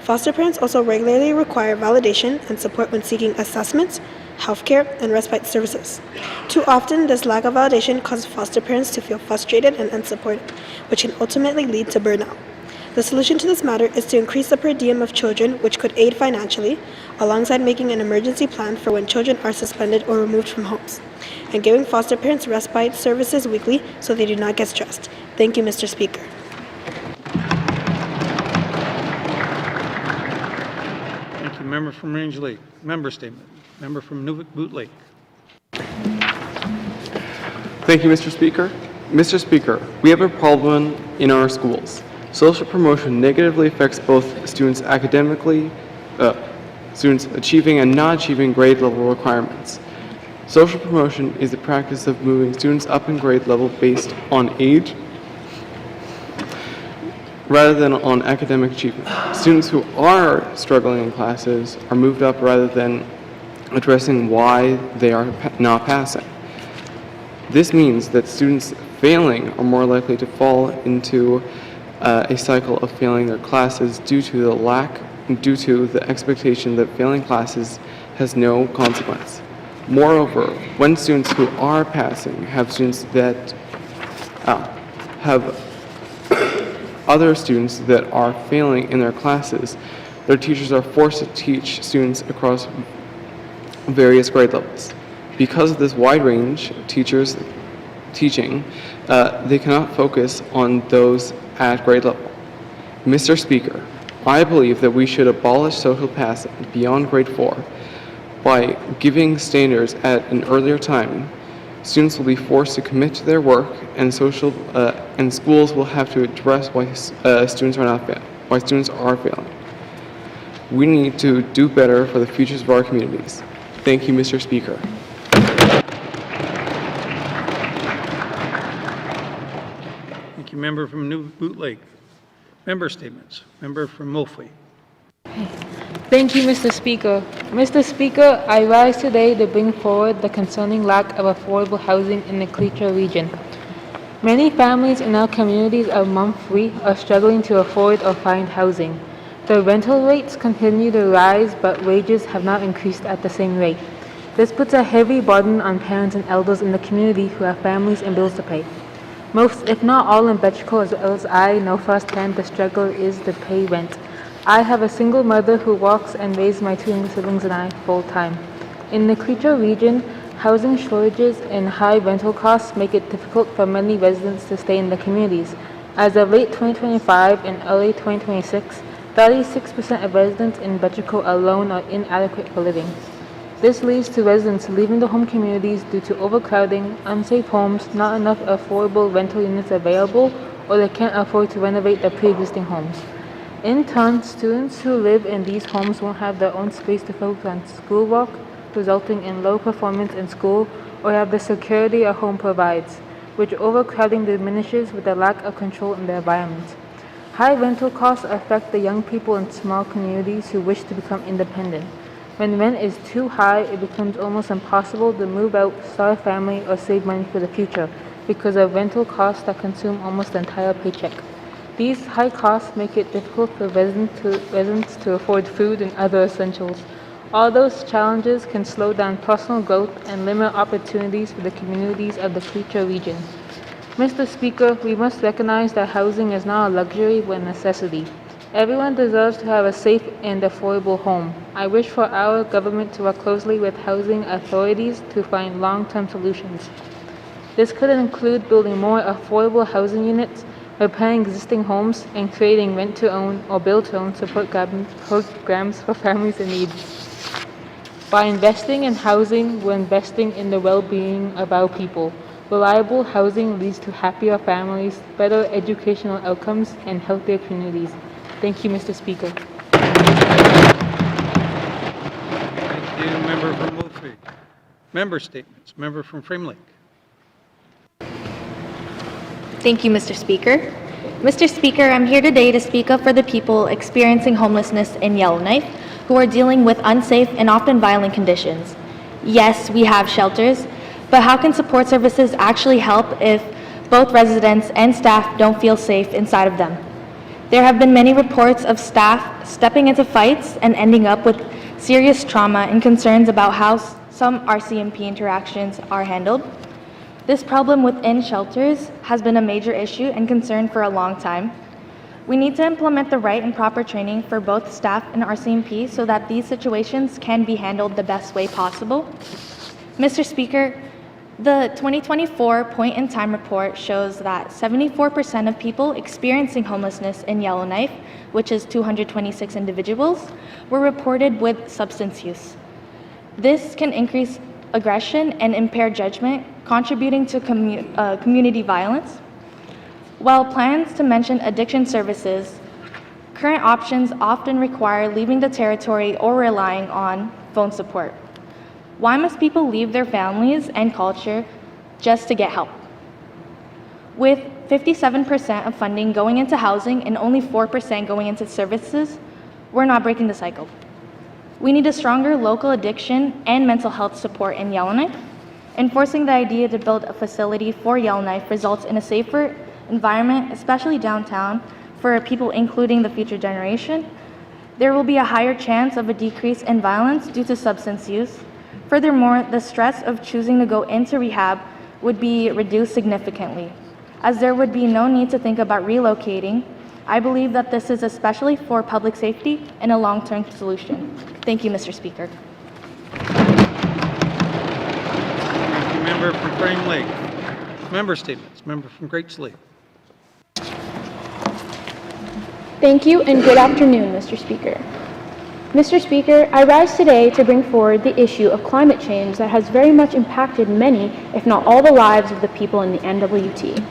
Foster parents also regularly require validation and support when seeking assessments, healthcare, and respite services. Too often, this lack of validation causes foster parents to feel frustrated and unsupported, which can ultimately lead to burnout. The solution to this matter is to increase the per diem of children, which could aid financially, alongside making an emergency plan for when children are suspended or removed from homes, and giving foster parents respite services weekly so they do not get stressed. Thank you, Mr. Speaker. Thank you. Member from Rangeley. Member statement. Member from Nunavut Lake. Thank you, Mr. Speaker. Mr. Speaker, we have a problem in our schools. Social promotion negatively affects both students academically, students achieving and not achieving grade level requirements. Social promotion is the practice of moving students up in grade level based on age rather than on academic achievement. Students who are struggling in classes are moved up rather than addressing why they are not passing. This means that students failing are more likely to fall into a cycle of failing their classes due to the expectation that failing classes has no consequence. Moreover, when students who are passing have students that have other students that are failing in their classes, their teachers are forced to teach students across various grade levels. Because of this wide range of teachers teaching, they cannot focus on those at grade level. Mr. Speaker, I believe that we should abolish social passing beyond grade 4 by giving standards at an earlier time. Students will be forced to commit to their work, and schools will have to address why students are failing. We need to do better for the futures of our communities. Thank you, Mr. Speaker. Thank you. Member from Nunavut Lake. Member statements. Member from Moultrie. Thank you, Mr. Speaker. Mr. Speaker, I rise today to bring forward the concerning lack of affordable housing in the Cleator region. Many families in our communities of Montfrey are struggling to afford or find housing. The rental rates continue to rise, but wages have not increased at the same rate. This puts a heavy burden on parents and elders in the community who have families and bills to pay. Most, if not all, in Betchco, as well as I, know firsthand the struggle is to pay rent. I have a single mother who works and raises my two younger siblings and I full-time. In the Cleator region, housing shortages and high rental costs make it difficult for many residents to stay in the communities. As of late 2025 and early 2026, 36% of residents in Betcherco alone are inadequate for living. This leads to residents leaving the home communities due to overcrowding, unsafe homes, not enough affordable rental units available, or they can't afford to renovate their pre-existing homes. In turn, students who live in these homes won't have their own space to focus on schoolwork, resulting in low performance in school, or have the security a home provides, which overcrowding diminishes with the lack of control in the environment. High rental costs affect the young people in small communities who wish to become independent. When rent is too high, it becomes almost impossible to move out, start a family, or save money for the future because of rental costs that consume almost the entire paycheck. These high costs make it difficult for residents to afford food and other essentials. All those challenges can slow down personal growth and limit opportunities for the communities of the Quechua region. Mr. Speaker, we must recognize that housing is not a luxury but a necessity. Everyone deserves to have a safe and affordable home. I wish for our government to work closely with housing authorities to find long-term solutions. This could include building more affordable housing units, repairing existing homes, and creating rent-to-own or build-to-own support programs for families in need. By investing in housing, we're investing in the well-being of our people. Reliable housing leads to happier families, better educational outcomes, and healthier communities. Thank you, Mr. Speaker. Thank you, Member from Wolfie. Member statements. Member from Frame Lake. Thank you, Mr. Speaker. Mr. Speaker, I'm here today to speak up for the people experiencing homelessness in Yellowknife who are dealing with unsafe and often violent conditions. Yes, we have shelters, but how can support services actually help if both residents and staff don't feel safe inside of them? There have been many reports of staff stepping into fights and ending up with serious trauma and concerns about how some RCMP interactions are handled. This problem within shelters has been a major issue and concern for a long time. We need to implement the right and proper training for both staff and RCMP so that these situations can be handled the best way possible. Mr. Speaker, the 2024 Point in Time report shows that 74% of people experiencing homelessness in Yellowknife, which is 226 individuals, were reported with substance use. This can increase aggression and impair judgment, contributing to community violence. While plans to mention addiction services, current options often require leaving the territory or relying on phone support. Why must people leave their families and culture just to get help? With 57% of funding going into housing and only 4% going into services, we're not breaking the cycle. We need a stronger local addiction and mental health support in Yellowknife. Enforcing the idea to build a facility for Yellowknife results in a safer environment, especially downtown, for people including the future generation. There will be a higher chance of a decrease in violence due to substance use. Furthermore, the stress of choosing to go into rehab would be reduced significantly, as there would be no need to think about relocating. I believe that this is especially for public safety and a long-term solution. Thank you, Mr. Speaker. Thank you, Member from Frame Lake. Member statements. Member from Great Slave. Thank you and good afternoon, Mr. Speaker. Mr. Speaker, I rise today to bring forward the issue of climate change that has very much impacted many, if not all, the lives of the people in the NWT.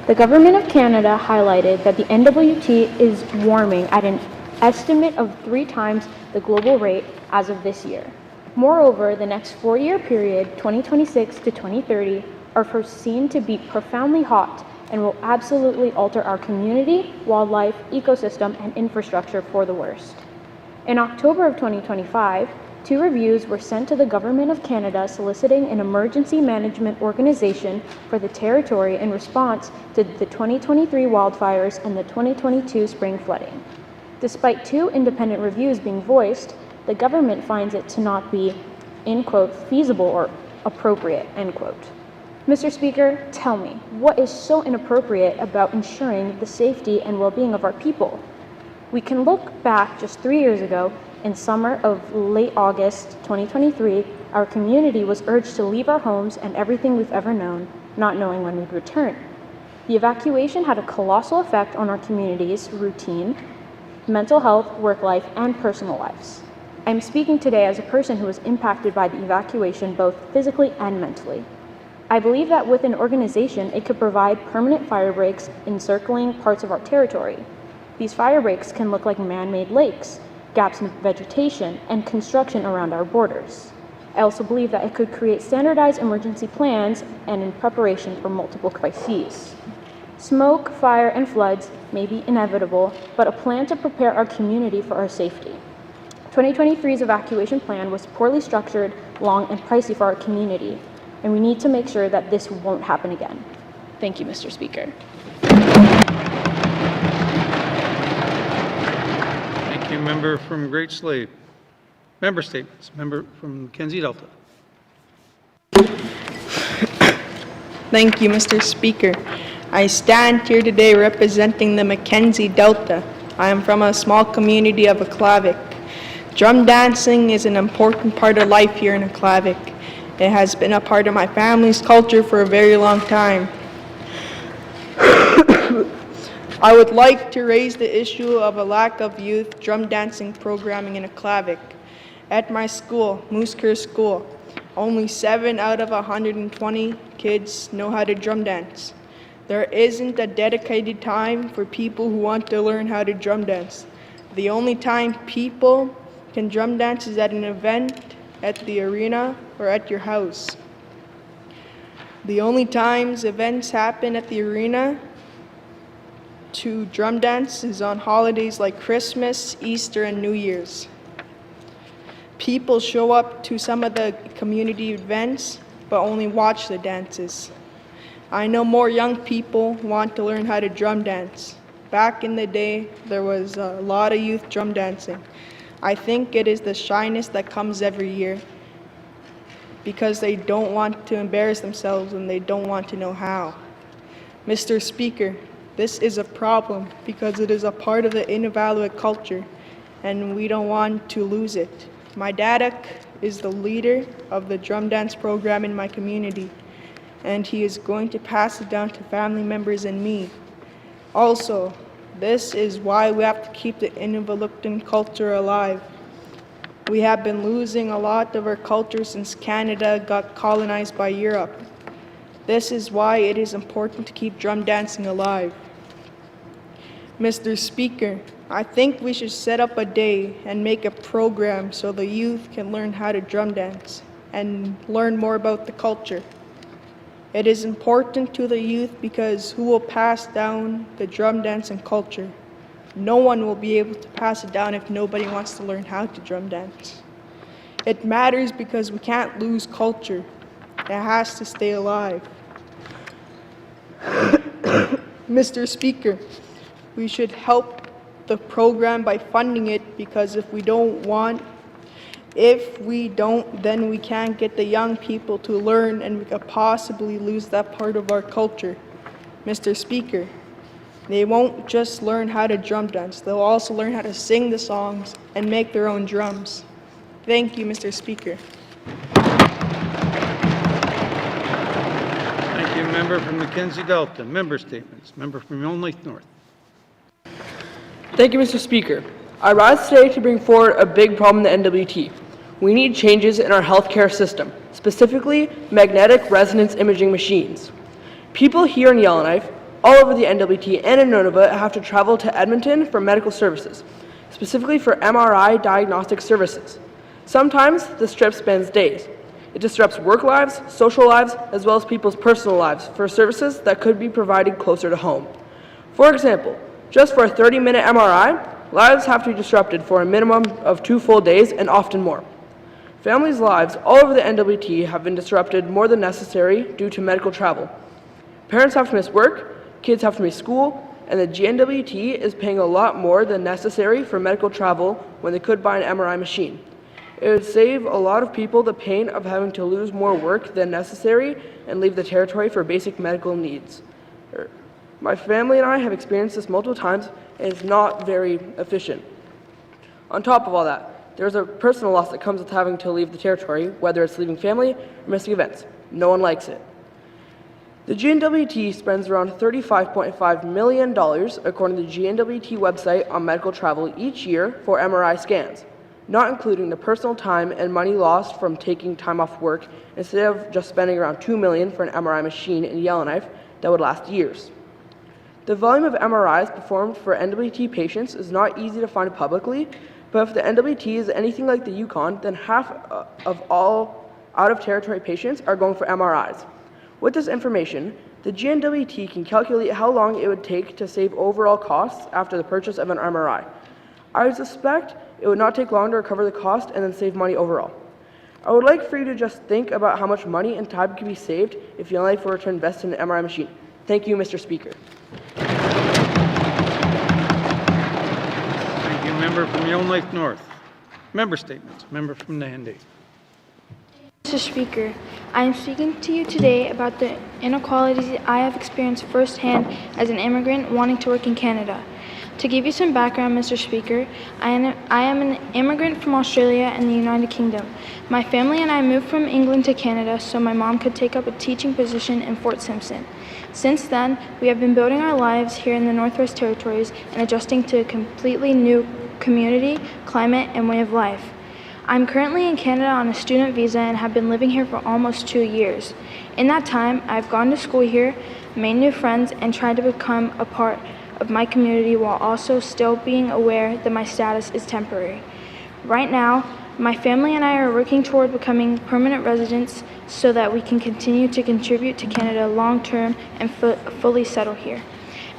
The Government of Canada highlighted that the NWT is warming at an estimate of 3 times the global rate as of this year. Moreover, the next 4-year period, 2026 to 2030, are foreseen to be profoundly hot and will absolutely alter our community, wildlife, ecosystem, and infrastructure for the worst. In October of 2025, 2 reviews were sent to the Government of Canada soliciting an emergency management organization for the territory in response to the 2023 wildfires and the 2022 spring flooding. Despite 2 independent reviews being voiced, the government finds it to not be, in quote, feasible or appropriate, end quote. Mr. Speaker, tell me, what is so inappropriate about ensuring the safety and well-being of our people? We can look back just 3 years ago. In summer of late August 2023, our community was urged to leave our homes and everything we've ever known, not knowing when we'd return. The evacuation had a colossal effect on our community's routine, mental health, work life, and personal lives. I'm speaking today as a person who was impacted by the evacuation both physically and mentally. I believe that with an organization, it could provide permanent fire breaks encircling parts of our territory. These fire breaks can look like man-made lakes, gaps in vegetation, and construction around our borders. I also believe that it could create standardized emergency plans and in preparation for multiple crises. Smoke, fire, and floods may be inevitable, but a plan to prepare our community for our safety. 2023's evacuation plan was poorly structured, long, and pricey for our community, and we need to make sure that this won't happen again. Thank you, Mr. Speaker. Thank you, member from Great Slave. Member statements. Member from Mackenzie Delta. Thank you, Mr. Speaker. I stand here today representing the Mackenzie Delta. I am from a small community of Aklavik. Drum dancing is an important part of life here in Aklavik. It has been a part of my family's culture for a very long time. I would like to raise the issue of a lack of youth drum dancing programming in Aklavik. At my school, Moose Kerr School, only 7 out of 120 kids know how to drum dance. There isn't a dedicated time for people who want to learn how to drum dance. The only time people can drum dance is at an event, at the arena, or at your house. The only times events happen at the arena to drum dance is on holidays like Christmas, Easter, and New Year's. People show up to some of the community events, but only watch the dances. I know more young people want to learn how to drum dance. Back in the day, there was a lot of youth drum dancing. I think it is the shyness that comes every year because they don't want to embarrass themselves and they don't want to know how. Mr. Speaker, this is a problem because it is a part of the Inuvialuit culture and we don't want to lose it. My dad is the leader of the drum dance program in my community, and he is going to pass it down to family members and me. Also, this is why we have to keep the Inuvialuit culture alive. We have been losing a lot of our culture since Canada got colonized by Europe. This is why it is important to keep drum dancing alive. Mr. Speaker, I think we should set up a day and make a program so the youth can learn how to drum dance and learn more about the culture. It is important to the youth because who will pass down the drum dancing culture? No one will be able to pass it down if nobody wants to learn how to drum dance. It matters because we can't lose culture. It has to stay alive. Mr. Speaker, we should help the program by funding it because if we don't, then we can't get the young people to learn and we could possibly lose that part of our culture. Mr. Speaker, they won't just learn how to drum dance, they'll also learn how to sing the songs and make their own drums. Thank you, Mr. Speaker. Thank you, member from Mackenzie Delta. Member statements. Member from Yonge Lake North. Thank you, Mr. Speaker. I rise today to bring forward a big problem in the NWT. We need changes in our healthcare system, specifically magnetic resonance imaging machines. People here in Yellowknife, all over the NWT and in Nunavut have to travel to Edmonton for medical services, specifically for MRI diagnostic services. Sometimes this trip spans days. It disrupts work lives, social lives, as well as people's personal lives for services that could be provided closer to home. For example, just for a 30-minute MRI, lives have to be disrupted for a minimum of 2 full days and often more. Families' lives all over the NWT have been disrupted more than necessary due to medical travel. Parents have to miss work, kids have to miss school, and the GNWT is paying a lot more than necessary for medical travel when they could buy an MRI machine. It would save a lot of people the pain of having to lose more work than necessary and leave the territory for basic medical needs. My family and I have experienced this multiple times, and it's not very efficient. On top of all that, there's a personal loss that comes with having to leave the territory, whether it's leaving family or missing events. No one likes it. The GNWT spends around $35.5 million, according to the GNWT website, on medical travel each year for MRI scans, not including the personal time and money lost from taking time off work instead of just spending around $2 million for an MRI machine in Yellowknife that would last years. The volume of MRIs performed for NWT patients is not easy to find publicly, but if the NWT is anything like the Yukon, then half of all out-of-territory patients are going for MRIs. With this information, the GNWT can calculate how long it would take to save overall costs after the purchase of an MRI. I would suspect it would not take long to recover the cost and then save money overall. I would like for you to just think about how much money and time can be saved if Yellowknife were to invest in an MRI machine. Thank you, Mr. Speaker. Thank you, member from Yellowknife North. Member statements. Member from Nahende. Mr. Speaker, I am speaking to you today about the inequalities I have experienced firsthand as an immigrant wanting to work in Canada. To give you some background, Mr. Speaker, I am an immigrant from Australia and the United Kingdom. My family and I moved from England to Canada so my mom could take up a teaching position in Fort Simpson. Since then, we have been building our lives here in the Northwest Territories and adjusting to a completely new community, climate, and way of life. I'm currently in Canada on a student visa and have been living here for almost 2 years. In that time, I've gone to school here, made new friends, and tried to become a part of my community while also still being aware that my status is temporary. Right now, my family and I are working toward becoming permanent residents so that we can continue to contribute to Canada long-term and fully settle here.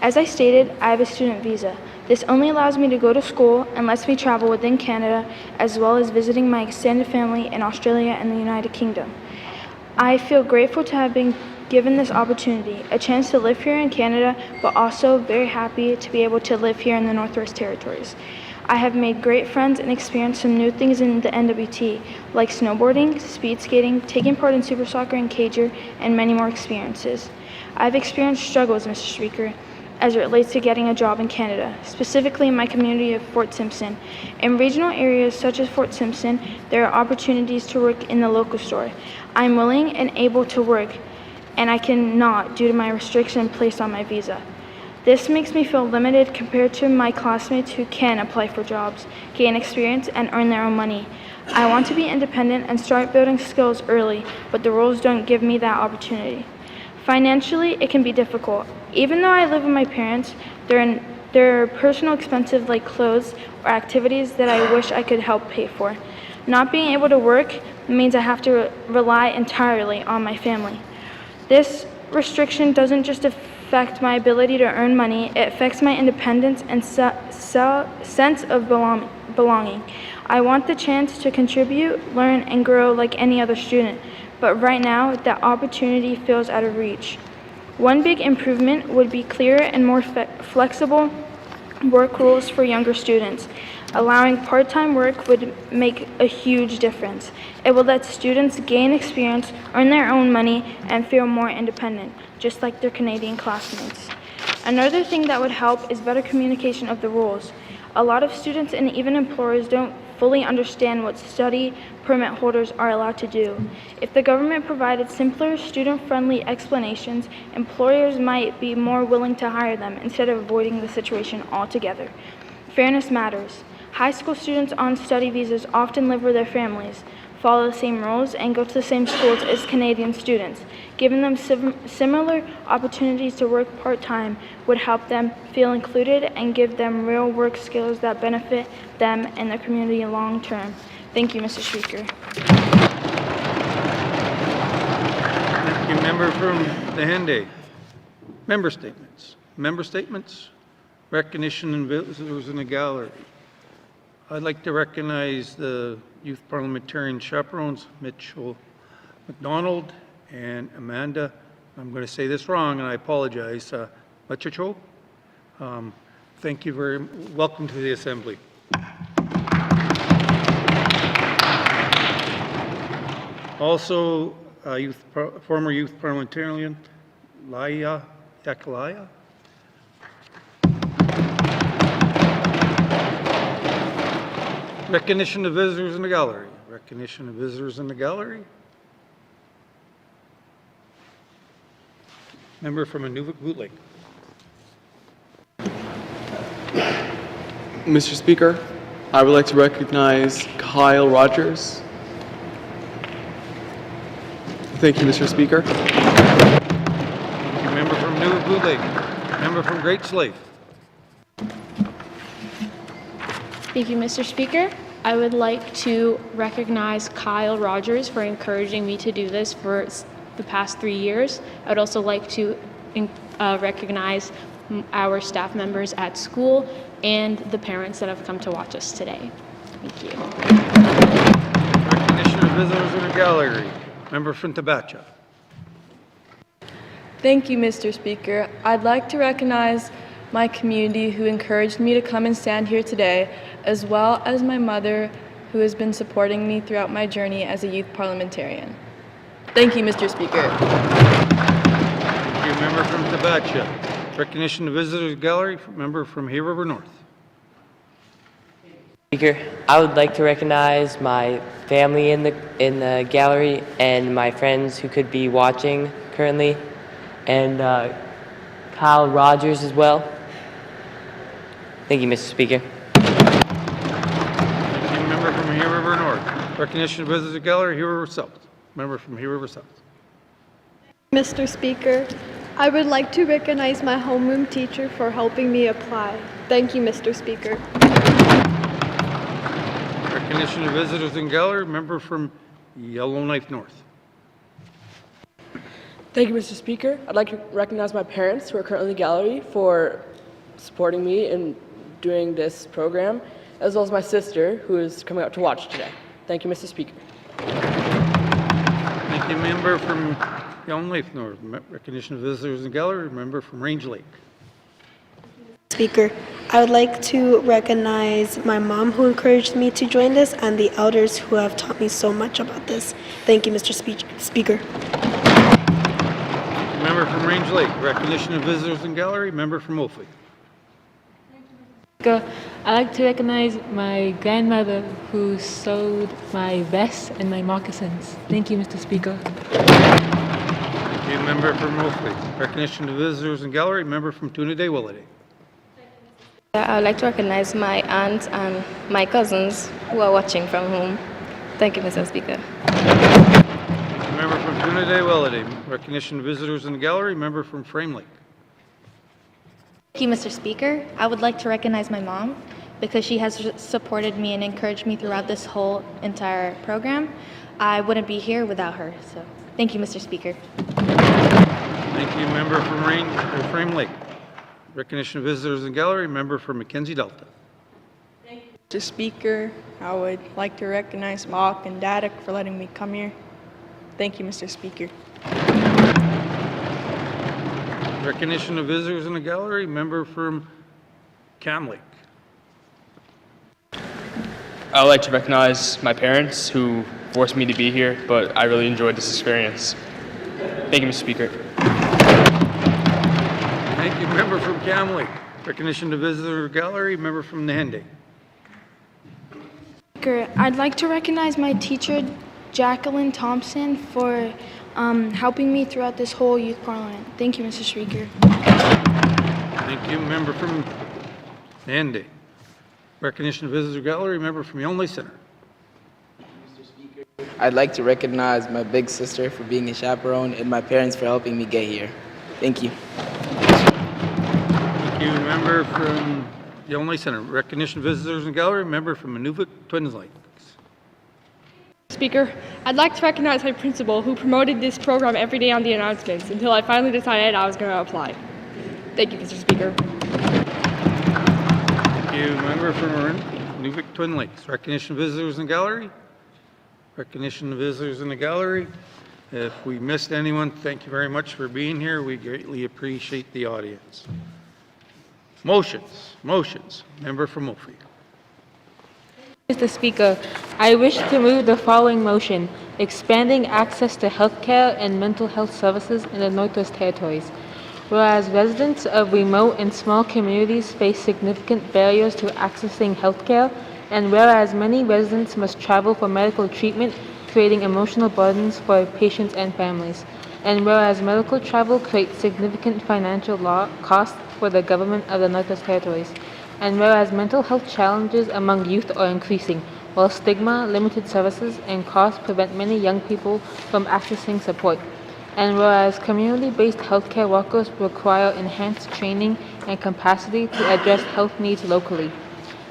As I stated, I have a student visa. This only allows me to go to school and lets me travel within Canada, as well as visiting my extended family in Australia and the United Kingdom. I feel grateful to have been given this opportunity, a chance to live here in Canada, but also very happy to be able to live here in the Northwest Territories. I have made great friends and experienced some new things in the NWT, like snowboarding, speed skating, taking part in Super Soccer and Cager, and many more experiences. I've experienced struggles, Mr. Speaker, as it relates to getting a job in Canada, specifically in my community of Fort Simpson. In regional areas such as Fort Simpson, there are opportunities to work in the local store. I'm willing and able to work, and I cannot due to my restriction placed on my visa. This makes me feel limited compared to my classmates who can apply for jobs, gain experience, and earn their own money. I want to be independent and start building skills early, but the rules don't give me that opportunity. Financially, it can be difficult. Even though I live with my parents, there are personal expenses like clothes or activities that I wish I could help pay for. Not being able to work means I have to rely entirely on my family. This restriction doesn't just affect my ability to earn money, it affects my independence and sense of belonging. I want the chance to contribute, learn, and grow like any other student, but right now, that opportunity feels out of reach. One big improvement would be clearer and more flexible work rules for younger students. Allowing part-time work would make a huge difference. It would let students gain experience, earn their own money, and feel more independent, just like their Canadian classmates. Another thing that would help is better communication of the rules. A lot of students and even employers don't fully understand what study permit holders are allowed to do. If the government provided simpler, student-friendly explanations, employers might be more willing to hire them instead of avoiding the situation altogether. Fairness matters. High school students on study visas often live with their families, follow the same rules, and go to the same schools as Canadian students. Giving them similar opportunities to work part-time would help them feel included and give them real work skills that benefit them and their community long-term. Thank you, Mr. Speaker. Thank you, member from Nahende. Member statements. Member statements. Recognition and visitors in the gallery. I'd like to recognize the youth parliamentarian chaperones, Mitchell McDonald and Amanda. I'm going to say this wrong, and I apologize. Machicho. Thank you very much. Welcome to the Assembly. Also, former youth parliamentarian Laia Yakalaya. Recognition of visitors in the gallery. Recognition of visitors in the gallery. Member from Inuvik-Boot Lake. Mr. Speaker, I would like to recognize Kyle Rogers. Thank you, Mr. Speaker. Member from Inuvik-Boot Lake. Member from Great Slave. Thank you, Mr. Speaker. I would like to recognize Kyle Rogers for encouraging me to do this for the past 3 years. I would also like to recognize our staff members at school and the parents that have come to watch us today. Thank you. Recognition of visitors in the gallery. Member from Tabacha. Thank you, Mr. Speaker. I'd like to recognize my community who encouraged me to come and stand here today, as well as my mother who has been supporting me throughout my journey as a youth parliamentarian. Thank you, Mr. Speaker. Thank you, member from Tabacha. Recognition of visitors gallery, member from Hay River North. Speaker, I would like to recognize my family in the gallery and my friends who could be watching currently, and Kyle Rogers as well. Thank you, Mr. Speaker. Thank you, member from Hay River North. Recognition of visitors gallery, Hay River South. Member from Hay River South. Mr. Speaker, I would like to recognize my homeroom teacher for helping me apply. Thank you, Mr. Speaker. Recognition of visitors in gallery, member from Yellowknife North. Thank you, Mr. Speaker. I'd like to recognize my parents who are currently in the gallery for supporting me in doing this program, as well as my sister who is coming out to watch today. Thank you, Mr. Speaker. Thank you, member from Yellowknife North. Recognition of visitors in gallery, member from Range Lake. Speaker, I would like to recognize my mom who encouraged me to join this and the elders who have taught me so much about this. Thank you, Mr. Speaker. Member from Range Lake. Recognition of visitors in gallery, member from Wolfley. I'd like to recognize my grandmother who sewed my vest and my moccasins. Thank you, Mr. Speaker. Thank you, member from Wolfley. Recognition of visitors in gallery, member from Tuna Day, Willowday. I would like to recognize my aunt and my cousins who are watching from home. Thank you, Mr. Speaker. Member from Tuna Day, Willowday. Recognition of visitors in the gallery, member from Frame Lake. Thank you, Mr. Speaker. I would like to recognize my mom because she has supported me and encouraged me throughout this whole entire program. I wouldn't be here without her, so thank you, Mr. Speaker. Thank you, member from Frame Lake. Recognition of visitors in gallery, member from Mackenzie Delta. Mr. Speaker, I would like to recognize Mock and Daddock for letting me come here. Thank you, Mr. Speaker. Recognition of visitors in the gallery, member from Cam Lake. I would like to recognize my parents who forced me to be here, but I really enjoyed this experience. Thank you, Mr. Speaker. Thank you, member from Cam Lake. Recognition of visitor gallery, member from Nahende. I'd like to recognize my teacher, Jacqueline Thompson, for helping me throughout this whole youth parliament. Thank you, Mr. Speaker. Thank you, member from Nahende. Recognition of visitor gallery, member from Yellowknife Center. I'd like to recognize my big sister for being a chaperone and my parents for helping me get here. Thank you. Thank you, member from Yellowknife Center. Recognition of visitors in gallery, member from Inuvik Twin Lakes. Speaker, I'd like to recognize my principal who promoted this program every day on the announcements until I finally decided I was going to apply. Thank you, Mr. Speaker. Thank you, member from Inuvik Twin Lakes. Recognition of visitors in gallery. Recognition of visitors in the gallery. If we missed anyone, thank you very much for being here. We greatly appreciate the audience. Motions. Member from Wolfley. Mr. Speaker, I wish to move the following motion, expanding access to healthcare and mental health services in the Northwest Territories. Whereas residents of remote and small communities face significant barriers to accessing healthcare, and whereas many residents must travel for medical treatment, creating emotional burdens for patients and families. And whereas medical travel creates significant financial costs for the government of the Northwest Territories. And whereas mental health challenges among youth are increasing, while stigma, limited services, and costs prevent many young people from accessing support. And whereas community-based healthcare workers require enhanced training and capacity to address health needs locally.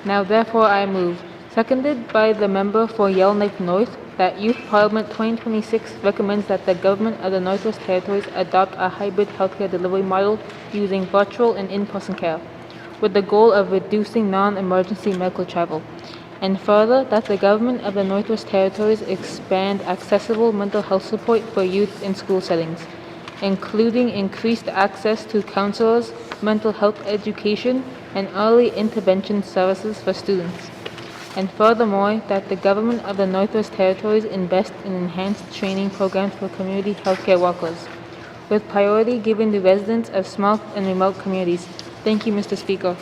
Now therefore I move, seconded by the member for Yellowknife North, that Youth Parliament 2026 recommends that the government of the Northwest Territories adopt a hybrid healthcare delivery model using virtual and in-person care, with the goal of reducing non-emergency medical travel. And further, that the government of the Northwest Territories expand accessible mental health support for youth in school settings, including increased access to counselors, mental health education, and early intervention services for students. And furthermore, that the government of the Northwest Territories invest in enhanced training programs for community healthcare workers, with priority given to residents of small and remote communities. Thank you, Mr. Speaker.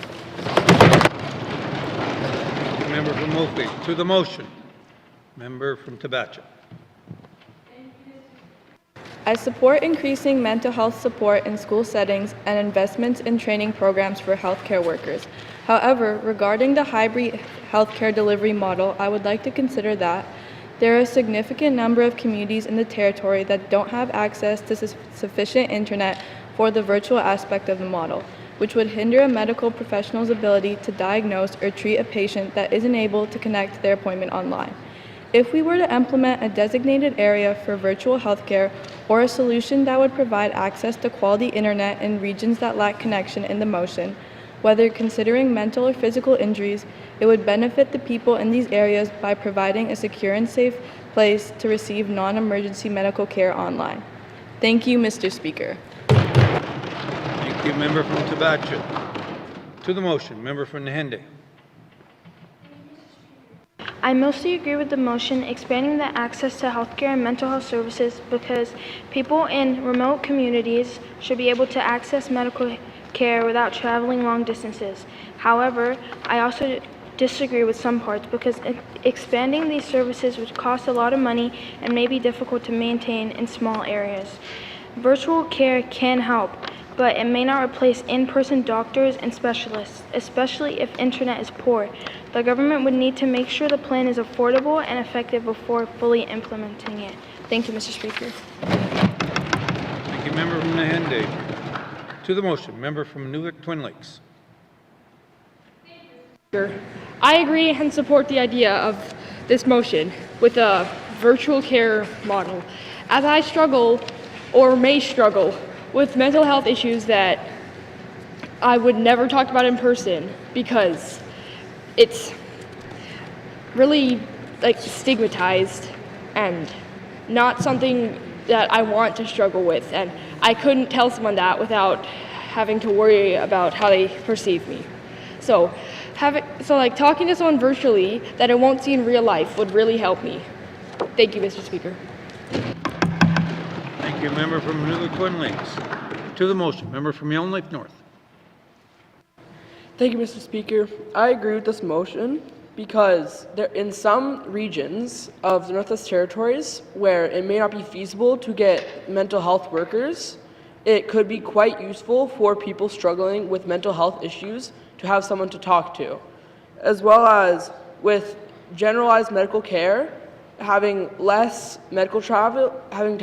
Member from Moultrie. To the motion, member from Tabacha. I support increasing mental health support in school settings and investments in training programs for healthcare workers. However, regarding the hybrid healthcare delivery model, I would like to consider that there are a significant number of communities in the territory that don't have access to sufficient internet for the virtual aspect of the model, which would hinder a medical professional's ability to diagnose or treat a patient that isn't able to connect their appointment online. If we were to implement a designated area for virtual healthcare or a solution that would provide access to quality internet in regions that lack connection in the motion, whether considering mental or physical injuries, it would benefit the people in these areas by providing a secure and safe place to receive non-emergency medical care online. Thank you, Mr. Speaker. Thank you, member from Tabacha. To the motion, member from Nahende. I mostly agree with the motion expanding the access to healthcare and mental health services because people in remote communities should be able to access medical care without traveling long distances. However, I also disagree with some parts because expanding these services would cost a lot of money and may be difficult to maintain in small areas. Virtual care can help, but it may not replace in-person doctors and specialists, especially if internet is poor. The government would need to make sure the plan is affordable and effective before fully implementing it. Thank you, Mr. Speaker. Thank you, member from Nahende. To the motion, member from Nuvik Twin Lakes. I agree and support the idea of this motion with a virtual care model, as I struggle or may struggle with mental health issues that I would never talk about in person because it's really like stigmatized and not something that I want to struggle with, and I couldn't tell someone that without having to worry about how they perceive me. So talking to someone virtually that I won't see in real life would really help me. Thank you, Mr. Speaker. Thank you, member from Nuvik Twin Lakes. To the motion, member from Yellowknife North. Thank you, Mr. Speaker. I agree with this motion because in some regions of the Northwest Territories where it may not be feasible to get mental health workers, it could be quite useful for people struggling with mental health issues to have someone to talk to. As well as with generalized medical care, having to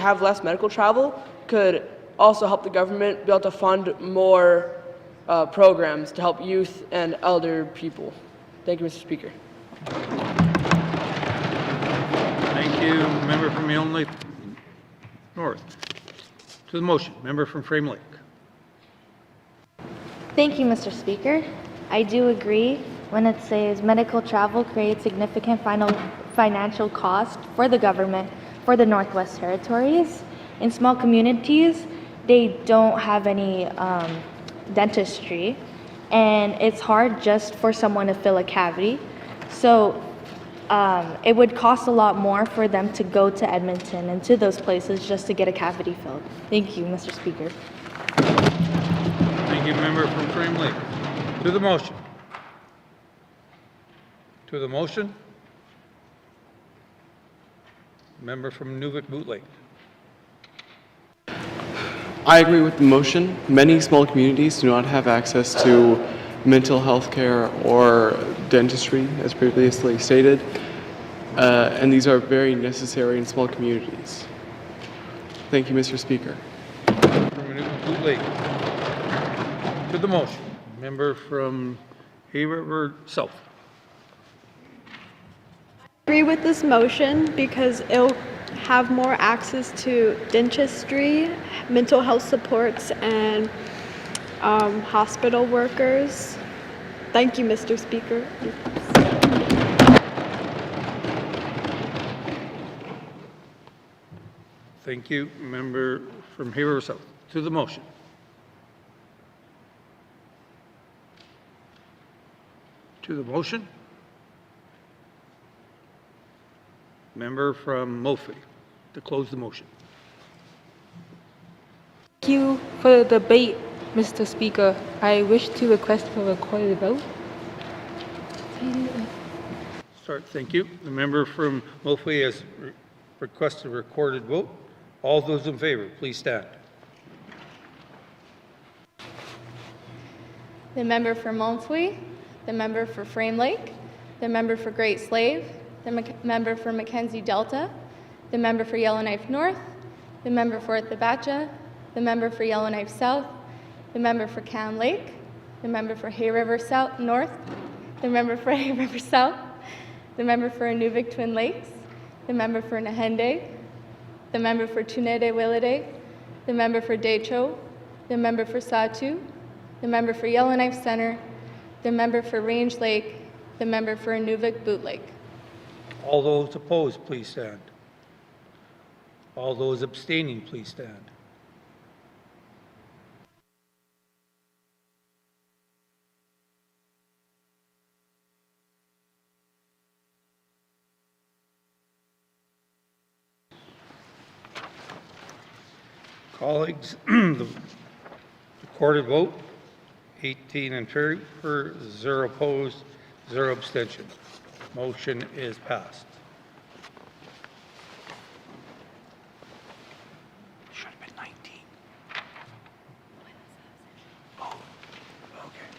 have less medical travel could also help the government be able to fund more programs to help youth and elder people. Thank you, Mr. Speaker. Thank you, member from Yellowknife North. To the motion, member from Frame Lake. Thank you, Mr. Speaker. I do agree when it says medical travel creates significant financial cost for the government for the Northwest Territories. In small communities, they don't have any dentistry, and it's hard just for someone to fill a cavity. So it would cost a lot more for them to go to Edmonton and to those places just to get a cavity filled. Thank you, Mr. Speaker. Thank you, member from Frame Lake. To the motion. To the motion. Member from Nuvik Boot Lake. I agree with the motion. Many small communities do not have access to mental health care or dentistry, as previously stated, and these are very necessary in small communities. Thank you, Mr. Speaker. To the motion, member from Hay River South. Agree with this motion because it'll have more access to dentistry, mental health supports, and hospital workers. Thank you, Mr. Speaker. Thank you, member from Hay River South. To the motion. To the motion. Member from Mophie, to close the motion. Thank you for the debate, Mr. Speaker. I wish to request for a recorded vote. Thank you. The member from Mophie has requested a recorded vote. All those in favor, please stand. The member for Montfouille, the member for Frame Lake, the member for Great Slave, the member for Mackenzie Delta, the member for Yellowknife North, the member for Athabasca, the member for Yellowknife South, the member for Can Lake, the member for Hay River South North, the member for Hay River South, the member for Inuvik Twin Lakes, the member for Nahende, the member for Tunede Willade, the member for Decho, the member for Satu, the member for Yellowknife Center, the member for Range Lake, the member for Inuvik Boot Lake. All those opposed, please stand. All those abstaining, please stand. Colleagues, the recorded vote, 18 in favor, 0 opposed, 0 abstention. Motion is passed. Should have been 19. Oh, okay.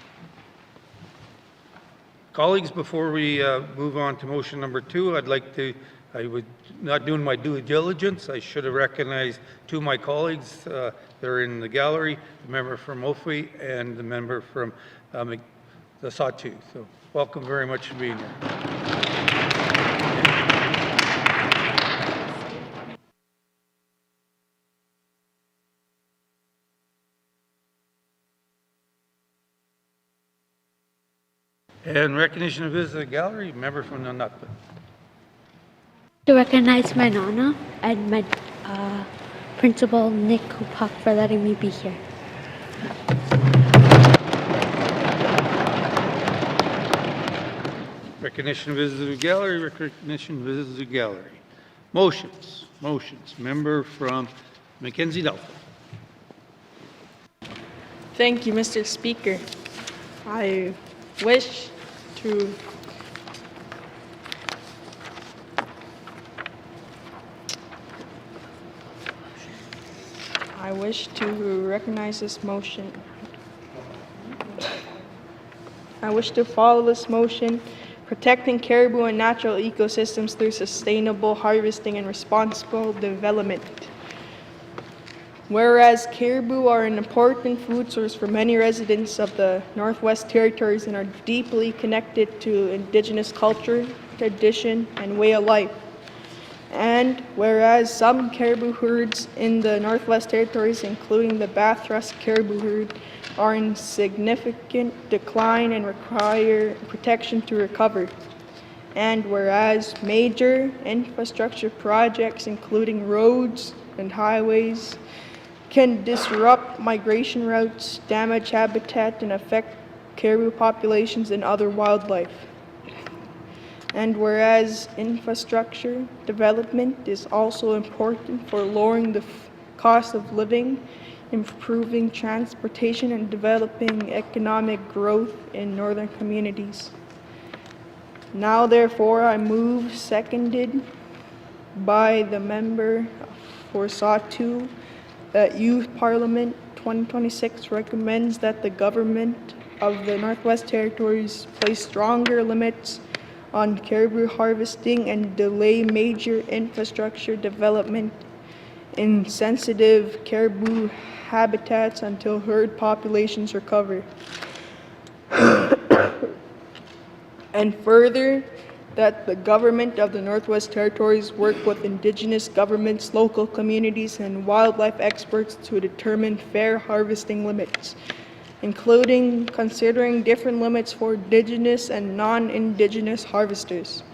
Colleagues, before we move on to motion number 2, I would, not doing my due diligence, I should have recognized two of my colleagues. They're in the gallery, the member from Mophie and the member from the Sawtooth. So welcome very much for being here. And recognition of visitors to the gallery, member from Nunatpa. To recognize my Nana and my principal, Nick Kupak, for letting me be here. Recognition of visitors to the gallery, recognition of visitors to the gallery. Motions. Member from Mackenzie Delta. Thank you, Mr. Speaker. I wish to recognize this motion. I wish to follow this motion, protecting caribou and natural ecosystems through sustainable harvesting and responsible development. Whereas caribou are an important food source for many residents of the Northwest Territories and are deeply connected to Indigenous culture, tradition, and way of life. And whereas some caribou herds in the Northwest Territories, including the Bathurst caribou herd, are in significant decline and require protection to recover. And whereas major infrastructure projects, including roads and highways, can disrupt migration routes, damage habitat, and affect caribou populations and other wildlife. And whereas infrastructure development is also important for lowering the cost of living, improving transportation, and developing economic growth in northern communities. Now, therefore, I move, seconded by the member for Sawtooth, that Youth Parliament 2026 recommends that the government of the Northwest Territories place stronger limits on caribou harvesting and delay major infrastructure development in sensitive caribou habitats until herd populations recover. And further, that the government of the Northwest Territories work with Indigenous governments, local communities, and wildlife experts to determine fair harvesting limits, including considering different limits for Indigenous and non-Indigenous harvesters.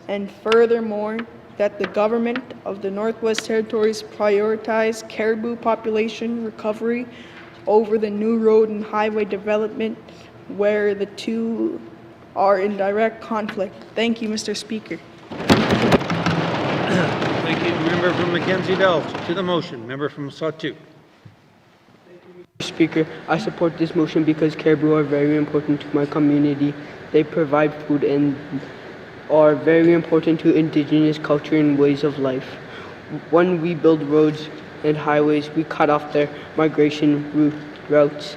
And furthermore, that the government of the Northwest Territories prioritize caribou population recovery over the new road and highway development where the two are in direct conflict. Thank you, Mr. Speaker. Thank you. Member from Mackenzie Dells. To the motion. Member from Satu. Speaker, I support this motion because caribou are very important to my community. They provide food and are very important to Indigenous culture and ways of life. When we build roads and highways, we cut off their migration routes,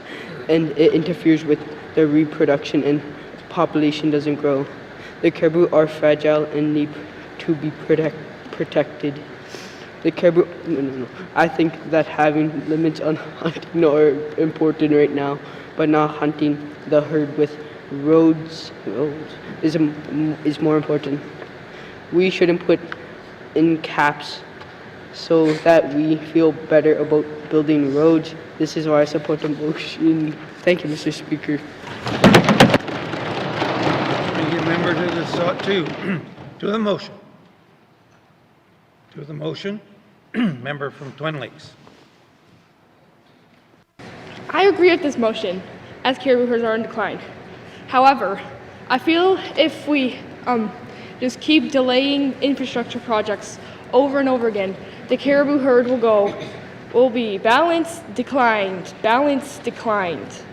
and it interferes with their reproduction and population doesn't grow. The caribou are fragile and need to be protected. The caribou, I think that having limits on hunting are important right now, but not hunting the herd with roads is more important. We shouldn't put in caps so that we feel better about building roads. This is why I support the motion. Thank you, Mr. Speaker. Thank you, member to the Satu. To the motion. To the motion. Member from Twin Lakes. I agree with this motion, as caribou herds are in decline. However, I feel if we just keep delaying infrastructure projects over and over again, the caribou herd will be balanced, declined, balanced, declined.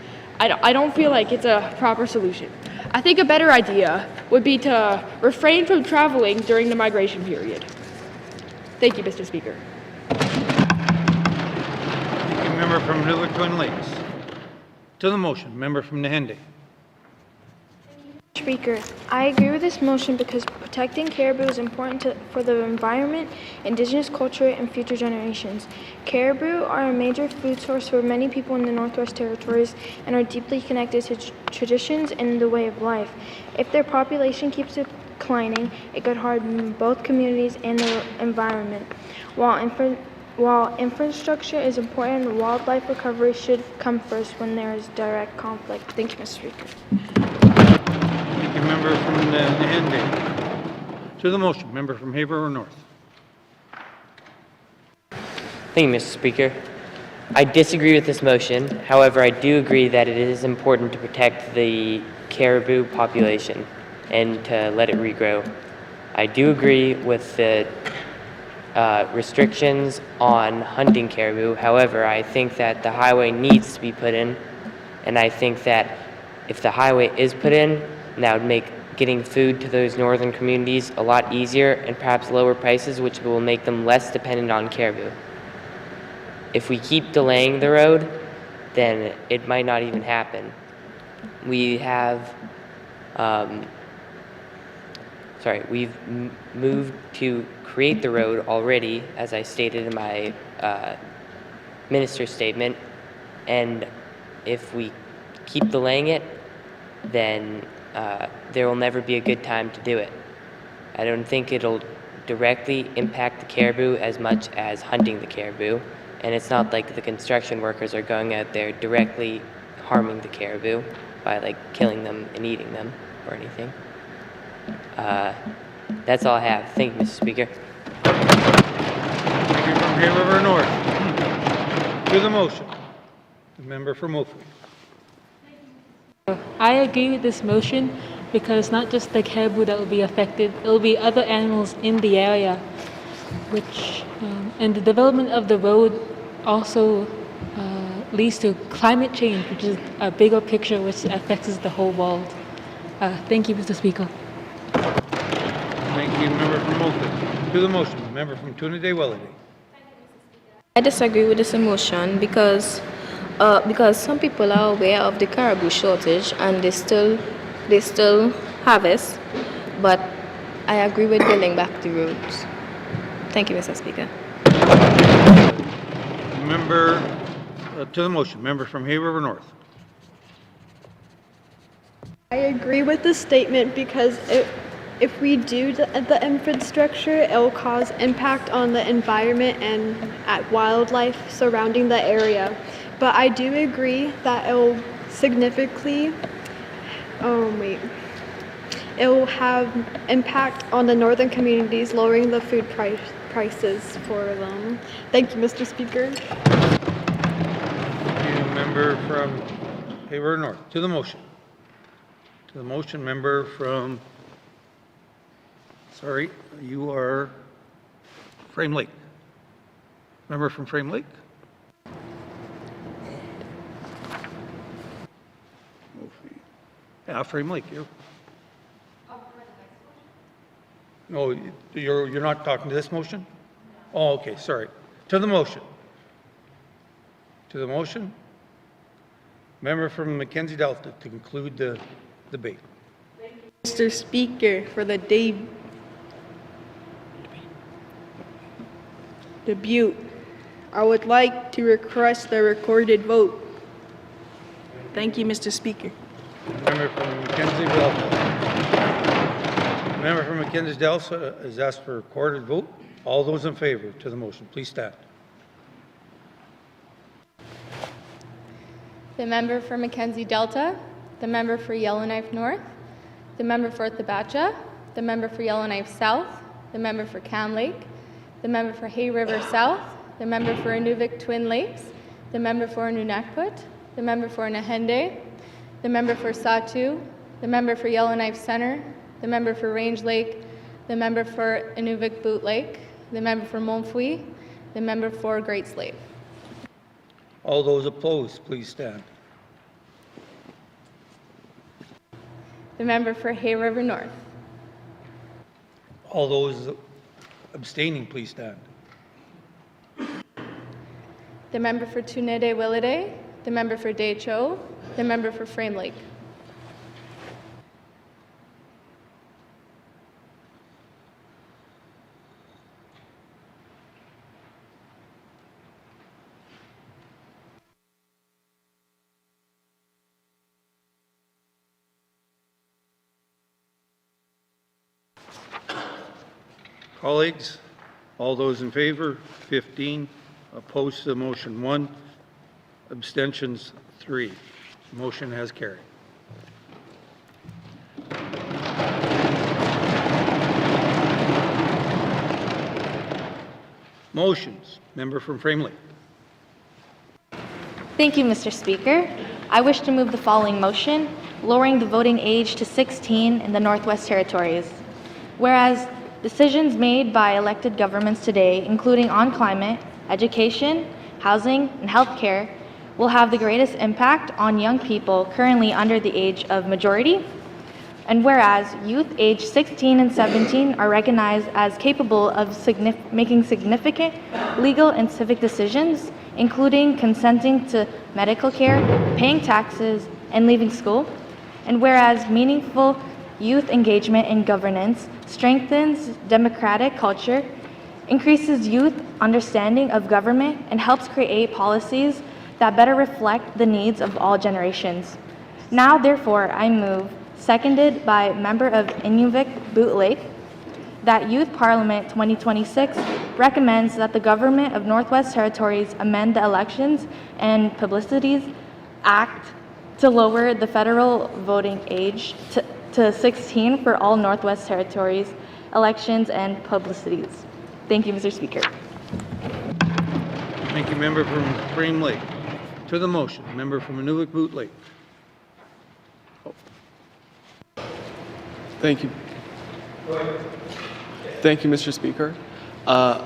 I don't feel like it's a proper solution. I think a better idea would be to refrain from traveling during the migration period. Thank you, Mr. Speaker. Thank you, member from Newark Twin Lakes. To the motion, member from Nahende. Speaker, I agree with this motion because protecting caribou is important for the environment, Indigenous culture, and future generations. Caribou are a major food source for many people in the Northwest Territories and are deeply connected to traditions and the way of life. If their population keeps declining, it could harm both communities and the environment. While infrastructure is important, wildlife recovery should come first when there is direct conflict. Thank you, Mr. Speaker. Thank you, member from Nahende. To the motion, member from Haverhill North. Thank you, Mr. Speaker. I disagree with this motion. However, I do agree that it is important to protect the caribou population and to let it regrow. I do agree with the restrictions on hunting caribou. However, I think that the highway needs to be put in, and I think that if the highway is put in, that would make getting food to those northern communities a lot easier and perhaps lower prices, which will make them less dependent on caribou. If we keep delaying the road, then it might not even happen. We have, we've moved to create the road already, as I stated in my minister's statement, and if we keep delaying it, then there will never be a good time to do it. I don't think it'll directly impact the caribou as much as hunting the caribou, and it's not like the construction workers are going out there directly harming the caribou by like killing them and eating them or anything. That's all I have. Thank you, Mr. Speaker. Thank you from Haverhill North. To the motion, the member from Oakville. I agree with this motion because it's not just the caribou that will be affected, it will be other animals in the area, which, and the development of the road also leads to climate change, which is a bigger picture which affects the whole world. Thank you, Mr. Speaker. Thank you, member from Oakville. To the motion, member from Trinidad Wellington. I disagree with this motion because some people are aware of the caribou shortage and they still harvest, but I agree with building back the roads. Thank you, Mr. Speaker. Member to the motion, member from Hay River North. I agree with the statement because if we do the infrastructure, it will cause impact on the environment and at wildlife surrounding the area. But I do agree that it will significantly, it will have impact on the northern communities, lowering the food prices for them. Thank you, Mr. Speaker. Thank you, member from Hay River North. To the motion. To the motion, member from, sorry, you are Frame Lake. Member from Frame Lake? Yeah, Frame Lake, you. No, you're not talking to this motion? Oh, okay, sorry. To the motion. To the motion. Member from Mackenzie Delta to conclude the debate. Mr. Speaker, for the debut, I would like to request a recorded vote. Thank you, Mr. Speaker. Member from Mackenzie Delta. Member from Mackenzie Delta has asked for a recorded vote. All those in favor to the motion, please stand. The member for Mackenzie Delta, the member for Yellowknife North, the member for Thabacha, the member for Yellowknife South, the member for Cam Lake, the member for Hay River South, the member for Inuvik Twin Lakes, the member for Nunakput, the member for Nahende, the member for Satu, the member for Yellowknife Center, the member for Range Lake, the member for Inuvik Boot Lake, the member for Montfouille, the member for Great Slave. All those opposed, please stand. The member for Hay River North. All those abstaining, please stand. The member for Tunede Willade, the member for Decho, the member for Frame Lake. Colleagues, all those in favor, 15. Opposed to the motion, 1. Abstentions, 3. Motion has carried. Motions. Member from Frame Lake. Thank you, Mr. Speaker. I wish to move the following motion, lowering the voting age to 16 in the Northwest Territories. Whereas decisions made by elected governments today, including on climate, education, housing, and healthcare, will have the greatest impact on young people currently under the age of majority. And whereas youth aged 16 and 17 are recognized as capable of making significant legal and civic decisions, including consenting to medical care, paying taxes, and leaving school. And whereas meaningful youth engagement in governance strengthens democratic culture, increases youth understanding of government, and helps create policies that better reflect the needs of all generations. Now, therefore, I move, seconded by member of Inuvik Boot Lake, that Youth Parliament 2026 recommends that the government of Northwest Territories amend the Elections and Publicities Act to lower the federal voting age to 16 for all Northwest Territories elections and publicities. Thank you, Mr. Speaker. Thank you, member from Frame Lake. To the motion, member from Inuvik Boot Lake. Thank you. Thank you, Mr. Speaker. I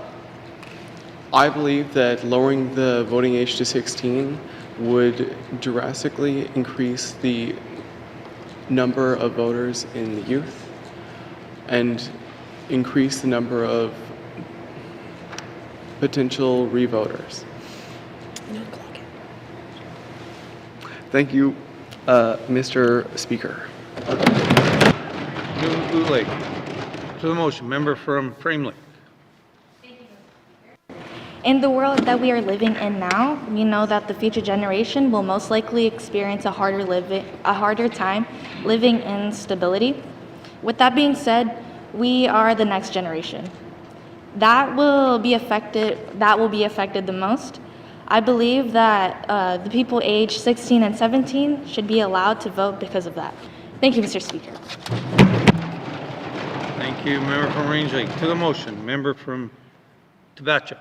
believe that lowering the voting age to 16 would drastically increase the number of voters in the youth and increase the number of potential revoters. Thank you, Mr. Speaker. Blue Lake. To the motion, member from Frame Lake. In the world that we are living in now, we know that the future generation will most likely experience a harder time living in stability. With that being said, we are the next generation. That will be affected the most. I believe that the people aged 16 and 17 should be allowed to vote because of that. Thank you, Mr. Speaker. Thank you, member from Range Lake. To the motion, member from Tabacha.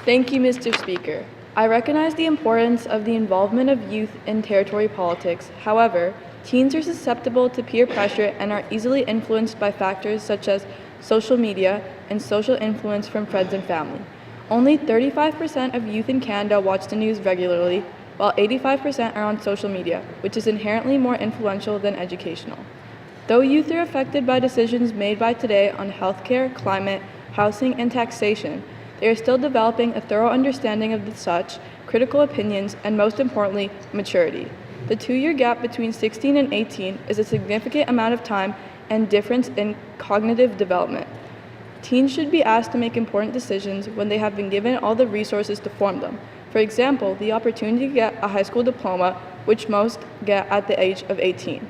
Thank you, Mr. Speaker. I recognize the importance of the involvement of youth in territory politics. However, teens are susceptible to peer pressure and are easily influenced by factors such as social media and social influence from friends and family. Only 35% of youth in Canada watch the news regularly, while 85% are on social media, which is inherently more influential than educational. Though youth are affected by decisions made by today on healthcare, climate, housing, and taxation, they are still developing a thorough understanding of such, critical opinions, and most importantly, maturity. The 2-year gap between 16 and 18 is a significant amount of time and difference in cognitive development. Teens should be asked to make important decisions when they have been given all the resources to form them. For example, the opportunity to get a high school diploma, which most get at the age of 18.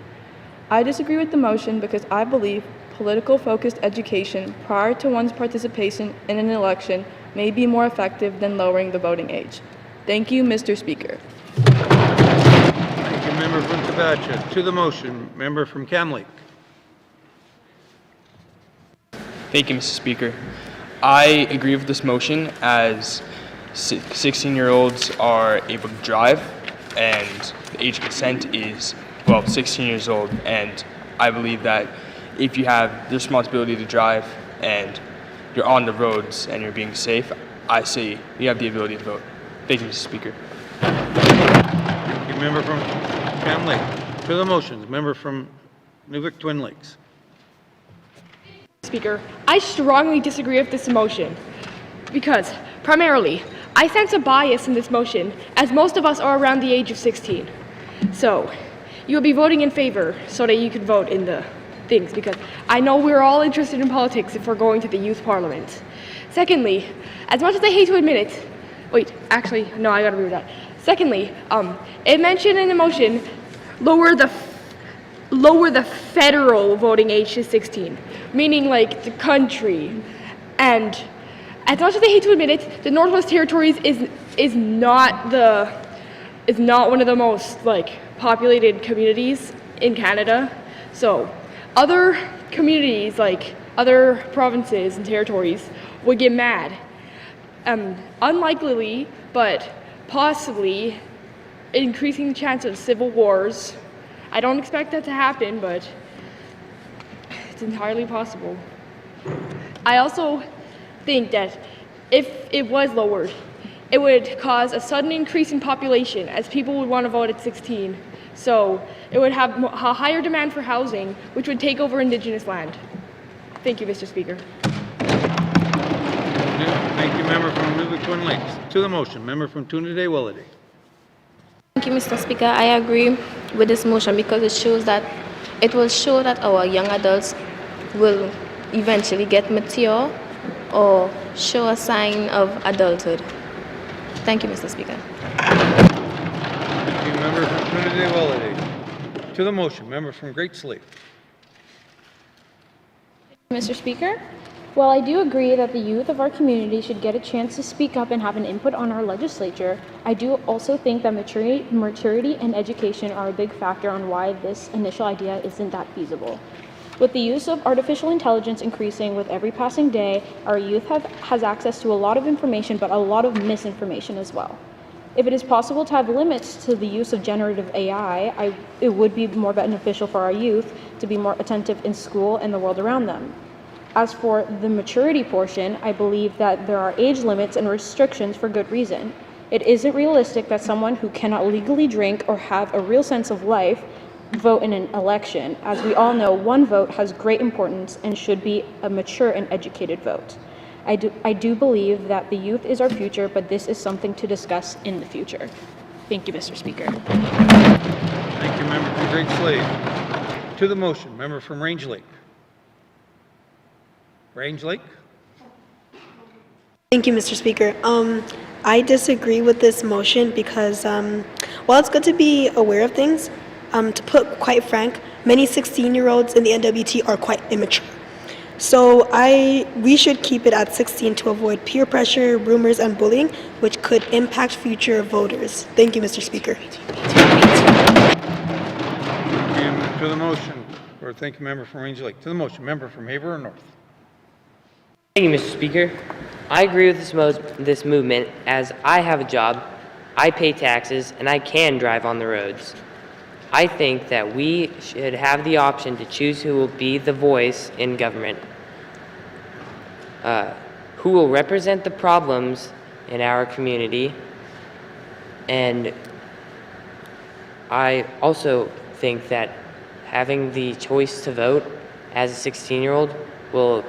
I disagree with the motion because I believe political-focused education prior to one's participation in an election may be more effective than lowering the voting age. Thank you, Mr. Speaker. Thank you, member from Tabacha. To the motion, member from Cam Lake. Thank you, Mr. Speaker. I agree with this motion as 16-year-olds are able to drive and the age of consent is, 16 years old. And I believe that if you have the responsibility to drive and you're on the roads and you're being safe, I say you have the ability to vote. Thank you, Mr. Speaker. Thank you, member from Cam Lake. To the motions, member from Nuvik Twin Lakes. Speaker, I strongly disagree with this motion because, primarily, I sense a bias in this motion as most of us are around the age of 16. So, you will be voting in favor so that you can vote in the things because I know we're all interested in politics if we're going to the youth parliament. Secondly, as much as I hate to admit it, I gotta read that. Secondly, it mentioned in the motion lower the federal voting age to 16, meaning like the country. And as much as I hate to admit it, the Northwest Territories is not one of the most populated communities in Canada. So other communities, like other provinces and territories, would get mad. Unlikely, but possibly increasing the chance of civil wars. I don't expect that to happen, but it's entirely possible. I also think that if it was lowered, it would cause a sudden increase in population as people would want to vote at 16. So it would have a higher demand for housing, which would take over Indigenous land. Thank you, Mr. Speaker. Thank you, member from Nuvik Twin Lakes. To the motion, member from Trinidad Willity. Thank you, Mr. Speaker. I agree with this motion because it will show that our young adults will eventually get mature or show a sign of adulthood. Thank you, Mr. Speaker. Thank you, member from Trinidad Willity. To the motion, member from Great Slave. Mr. Speaker, while I do agree that the youth of our community should get a chance to speak up and have an input on our legislature, I do also think that maturity and education are a big factor on why this initial idea isn't that feasible. With the use of artificial intelligence increasing with every passing day, our youth has access to a lot of information, but a lot of misinformation as well. If it is possible to have limits to the use of generative AI, it would be more beneficial for our youth to be more attentive in school and the world around them. As for the maturity portion, I believe that there are age limits and restrictions for good reason. It isn't realistic that someone who cannot legally drink or have a real sense of life vote in an election. As we all know, one vote has great importance and should be a mature and educated vote. I do believe that the youth is our future, but this is something to discuss in the future. Thank you, Mr. Speaker. Thank you, member from Great Slave. To the motion, member from Range Lake. Range Lake? Thank you, Mr. Speaker. I disagree with this motion because while it's good to be aware of things, to put quite frank, many 16-year-olds in the NWT are quite immature. So we should keep it at 16 to avoid peer pressure, rumors, and bullying, which could impact future voters. Thank you, Mr. Speaker. Thank you. To the motion, or thank you, member from Range Lake. To the motion, member from Haverhill North. Thank you, Mr. Speaker. I agree with this movement as I have a job, I pay taxes, and I can drive on the roads. I think that we should have the option to choose who will be the voice in government, who will represent the problems in our community, and I also think that having the choice to vote as a 16-year-old will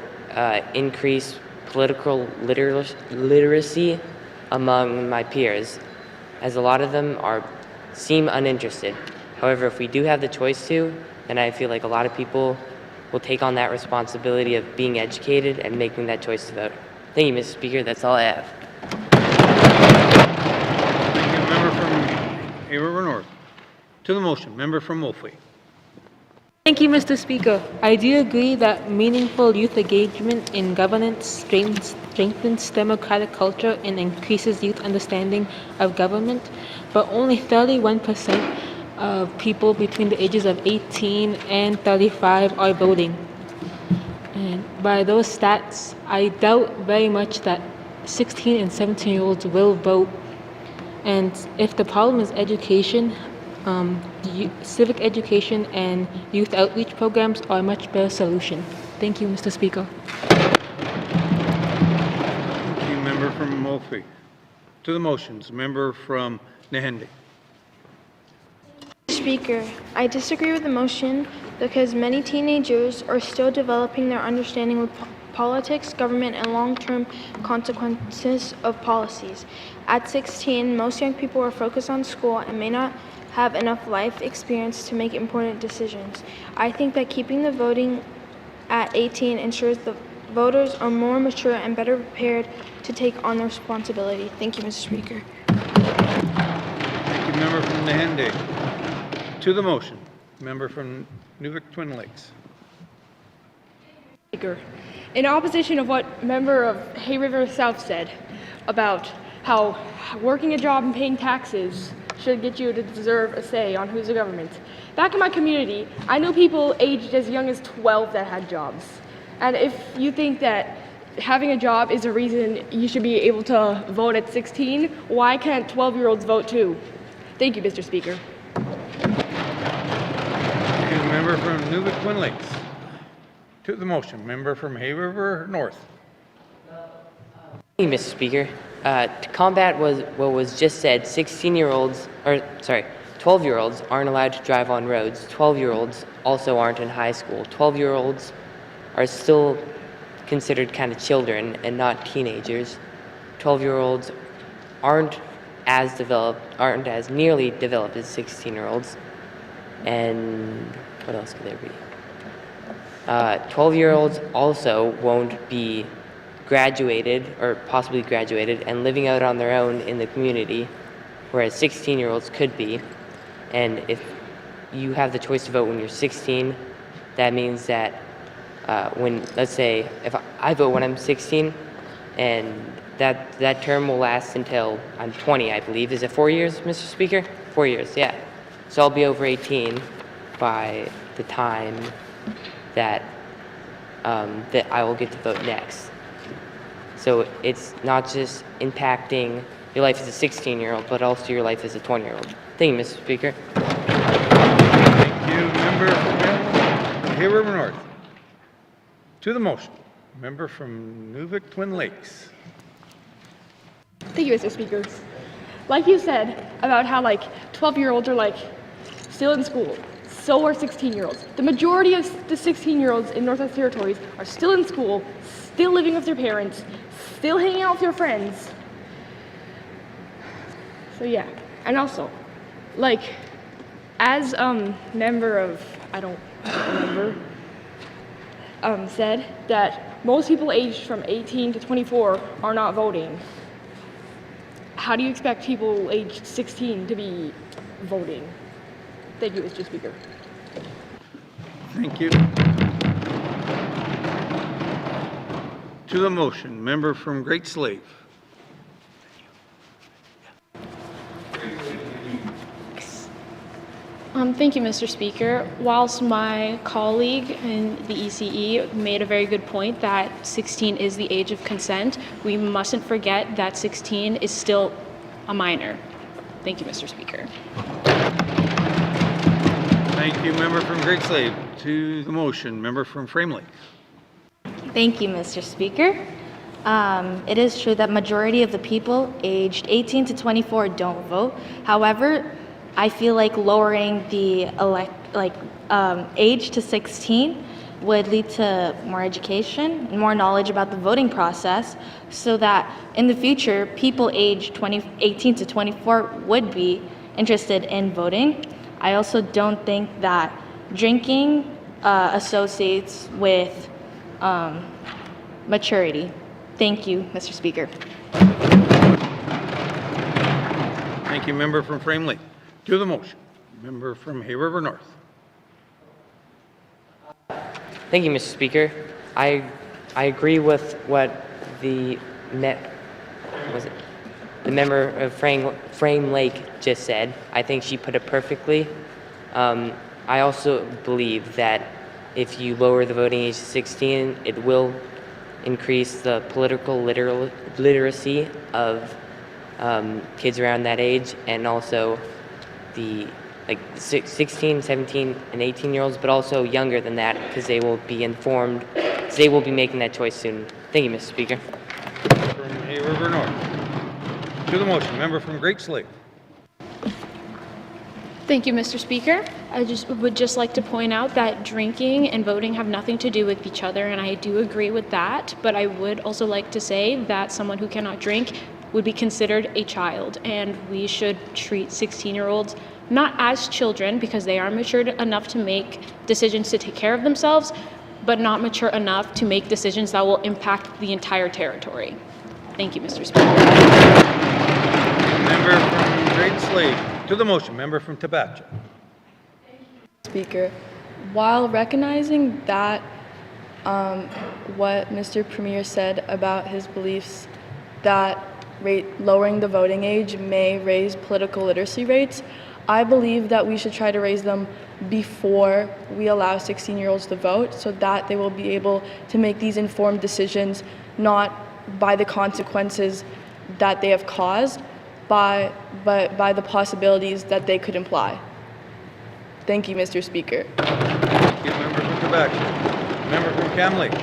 increase political literacy among my peers, as a lot of them seem uninterested. However, if we do have the choice to, then I feel like a lot of people will take on that responsibility of being educated and making that choice to vote. Thank you, Mr. Speaker. That's all I have. Thank you, member from Haverhill North. To the motion, member from Wolfley. Thank you, Mr. Speaker. I do agree that meaningful youth engagement in governance strengthens democratic culture and increases youth understanding of government, but only 31% of people between the ages of 18 and 35 are voting. And by those stats, I doubt very much that 16 and 17-year-olds will vote. And if the problem is education, civic education and youth outreach programs are a much better solution. Thank you, Mr. Speaker. Thank you, member from Wolfley. To the motions, member from Nahende. Speaker, I disagree with the motion because many teenagers are still developing their understanding of politics, government, and long-term consequences of policies. At 16, most young people are focused on school and may not have enough life experience to make important decisions. I think that keeping the voting at 18 ensures the voters are more mature and better prepared to take on their responsibility. Thank you, Mr. Speaker. Thank you, member from Nahende. To the motion, member from Nuvik Twin Lakes. Speaker, in opposition of what member of Hay River South said about how working a job and paying taxes should get you to deserve a say on who's the government. Back in my community, I know people aged as young as 12 that had jobs. And if you think that having a job is a reason you should be able to vote at 16, why can't 12-year-olds vote too? Thank you, Mr. Speaker. Thank you, member from Nuvik Twin Lakes. To the motion, member from Hay River North. Thank you, Mr. Speaker. To combat what was just said, 12-year-olds aren't allowed to drive on roads. 12-year-olds also aren't in high school. 12-year-olds are still considered kind of children and not teenagers. 12-year-olds aren't as nearly developed as 16-year-olds. And what else could there be? 12-year-olds also won't be graduated or possibly graduated and living out on their own in the community, whereas 16-year-olds could be. And if you have the choice to vote when you're 16, that means that let's say if I vote when I'm 16, and that term will last until I'm 20, I believe. Is it 4 years, Mr. Speaker? 4 years, yeah. So I'll be over 18 by the time that I will get to vote next. So it's not just impacting your life as a 16-year-old, but also your life as a 20-year-old. Thank you, Mr. Speaker. Thank you, member from Hay River North. To the motion, member from Nuvik Twin Lakes. Thank you, Mr. Speaker. Like you said about how 12-year-olds are still in school, so are 16-year-olds. The majority of the 16-year-olds in Northwest Territories are still in school, still living with their parents, still hanging out with your friends. So yeah, and also, like, as member of, I don't remember, said that most people aged from 18 to 24 are not voting. How do you expect people aged 16 to be voting? Thank you, Mr. Speaker. Thank you. To the motion, member from Great Slave. Thank you, Mr. Speaker. Whilst my colleague in the ECE made a very good point that 16 is the age of consent, we mustn't forget that 16 is still a minor. Thank you, Mr. Speaker. Thank you, member from Great Slave. To the motion, member from Frame Lake. Thank you, Mr. Speaker. It is true that majority of the people aged 18 to 24 don't vote. However, I feel like lowering the age to 16 would lead to more education and more knowledge about the voting process so that in the future, people aged 18 to 24 would be interested in voting. I also don't think that drinking associates with maturity. Thank you, Mr. Speaker. Thank you, member from Frame Lake. To the motion, member from Hay River North. Thank you, Mr. Speaker. I agree with what the member of Frame Lake just said. I think she put it perfectly. I also believe that if you lower the voting age to 16, it will increase the political literacy of kids around that age, and also the 16, 17, and 18-year-olds, but also younger than that, because they will be informed, because they will be making that choice soon. Thank you, Mr. Speaker. From Hay River North. To the motion, member from Great Slave. Thank you, Mr. Speaker. I would just like to point out that drinking and voting have nothing to do with each other, and I do agree with that, but I would also like to say that someone who cannot drink would be considered a child, and we should treat 16-year-olds not as children because they are mature enough to make decisions to take care of themselves, but not mature enough to make decisions that will impact the entire territory. Thank you, Mr. Speaker. Member from Great Slave. To the motion, member from Tabacha. Speaker, while recognizing that what Mr. Premier said about his beliefs that lowering the voting age may raise political literacy rates, I believe that we should try to raise them before we allow 16-year-olds to vote so that they will be able to make these informed decisions, not by the consequences that they have caused, but by the possibilities that they could imply. Thank you, Mr. Speaker. Thank you, member from Tabacha. Member from Cam Lake.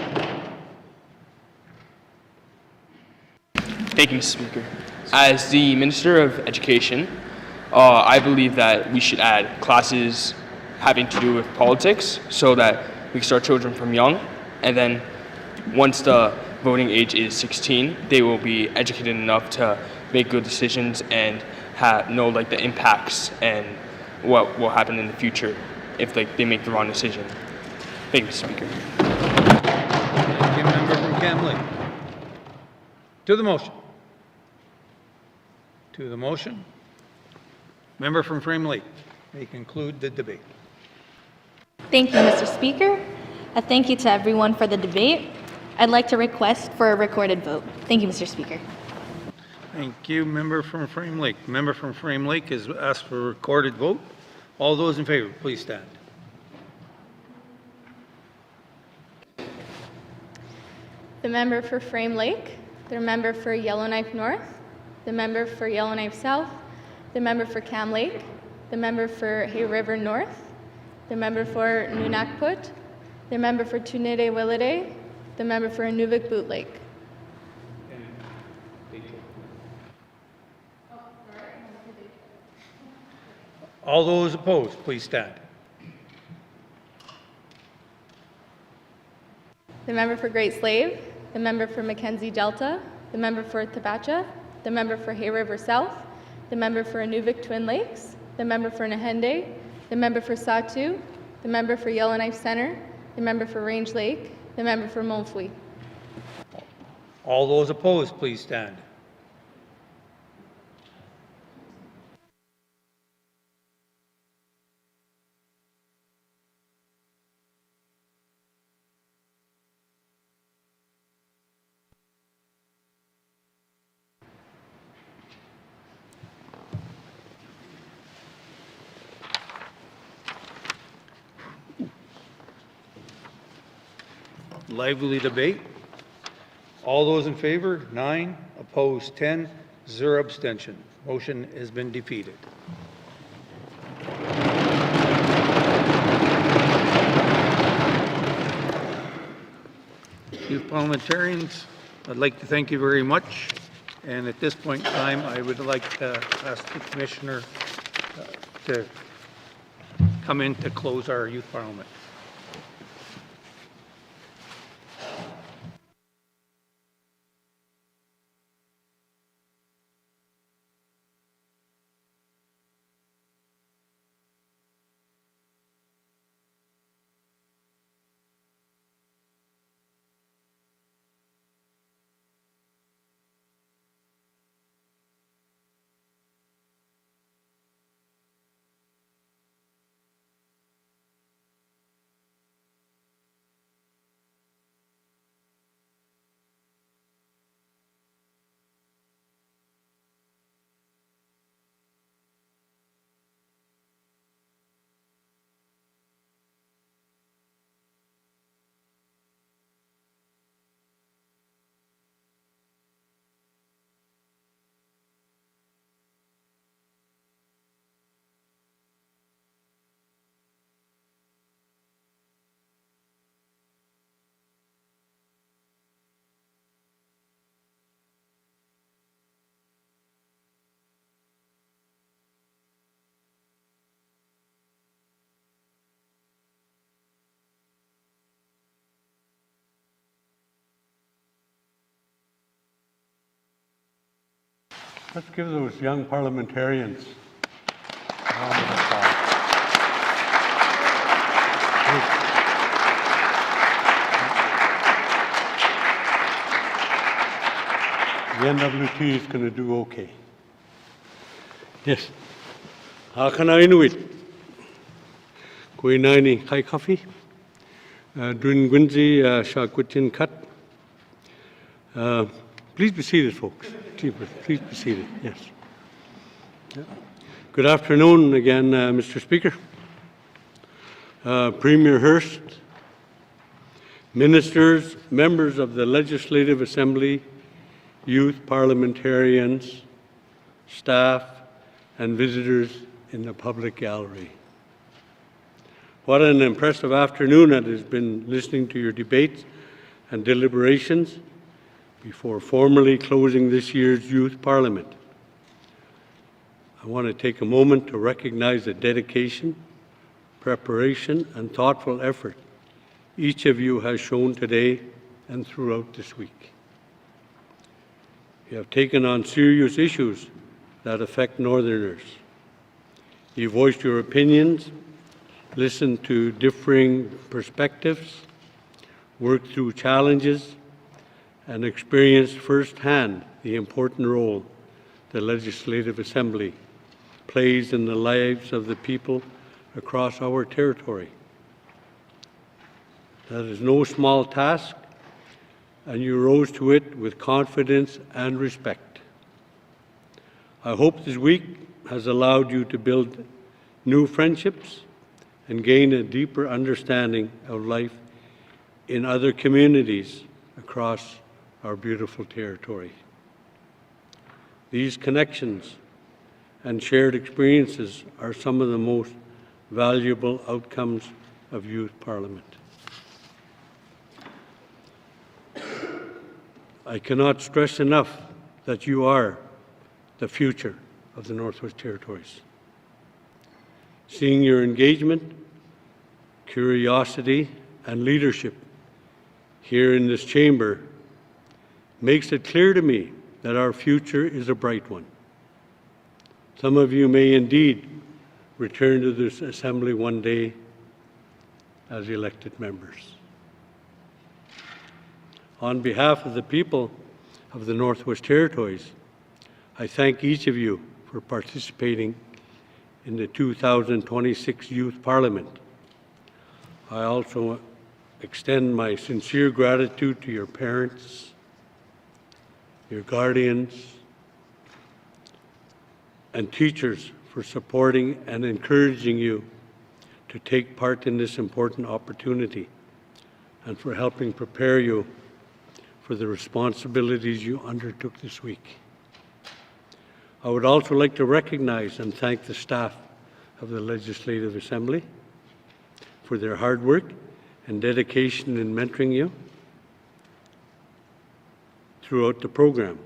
Thank you, Mr. Speaker. As the Minister of Education, I believe that we should add classes having to do with politics so that we can start children from young, and then once the voting age is 16, they will be educated enough to make good decisions and know the impacts and what will happen in the future if they make the wrong decision. Thank you, Mr. Speaker. Thank you, member from Cam Lake. To the motion. To the motion. Member from Frame Lake may conclude the debate. Thank you, Mr. Speaker. A thank you to everyone for the debate. I'd like to request for a recorded vote. Thank you, Mr. Speaker. Thank you, member from Frame Lake. Member from Frame Lake has asked for a recorded vote. All those in favor, please stand. The member for Frame Lake, the member for Yellowknife North, the member for Yellowknife South, the member for Cam Lake, the member for Hay River North, the member for Nunakput, the member for Tunide Willade, the member for Inuvik Boot Lake. All those opposed, please stand. The member for Great Slave, the member for Mackenzie Delta, the member for Tabacha, the member for Hay River South, the member for Inuvik Twin Lakes, the member for Nahende, the member for Satu, the member for Yellowknife Center, the member for Range Lake, the member for Montfouille. All those opposed, please stand. Lively debate. All those in favor, 9. Opposed, 10. 0 abstention. Motion has been defeated. Youth parliamentarians, I'd like to thank you very much. And at this point in time, I would like to ask the Commissioner to come in to close our youth parliament. Let's give those young parliamentarians a round of applause. The NWT is going to do okay. Yes. Hakana Inuit. Kuinaini Kai Coffee. Dun Gwinzi Shakutin Kat. Please be seated, folks. Please be seated. Yes. Yeah. Good afternoon again, Mr. Speaker, Premier Hurst, ministers, members of the Legislative Assembly, youth parliamentarians, staff, and visitors in the public gallery. What an impressive afternoon it has been listening to your debates and deliberations before formally closing this year's Youth Parliament. I want to take a moment to recognize the dedication, preparation, and thoughtful effort each of you has shown today and throughout this week. You have taken on serious issues that affect Northerners. You voiced your opinions, listened to differing perspectives, worked through challenges, and experienced firsthand the important role the Legislative Assembly plays in the lives of the people across our territory. That is no small task, and you rose to it with confidence and respect. I hope this week has allowed you to build new friendships and gain a deeper understanding of life in other communities across our beautiful territory. These connections and shared experiences are some of the most valuable outcomes of Youth Parliament. I cannot stress enough that you are the future of the Northwest Territories. Seeing your engagement, curiosity, and leadership here in this chamber makes it clear to me that our future is a bright one. Some of you may indeed return to this assembly one day as elected members. On behalf of the people of the Northwest Territories, I thank each of you for participating in the 2026 Youth Parliament. I also extend my sincere gratitude to your parents, your guardians, and teachers for supporting and encouraging you to take part in this important opportunity and for helping prepare you for the responsibilities you undertook this week. I would also like to recognize and thank the staff of the Legislative Assembly for their hard work and dedication in mentoring you throughout the program,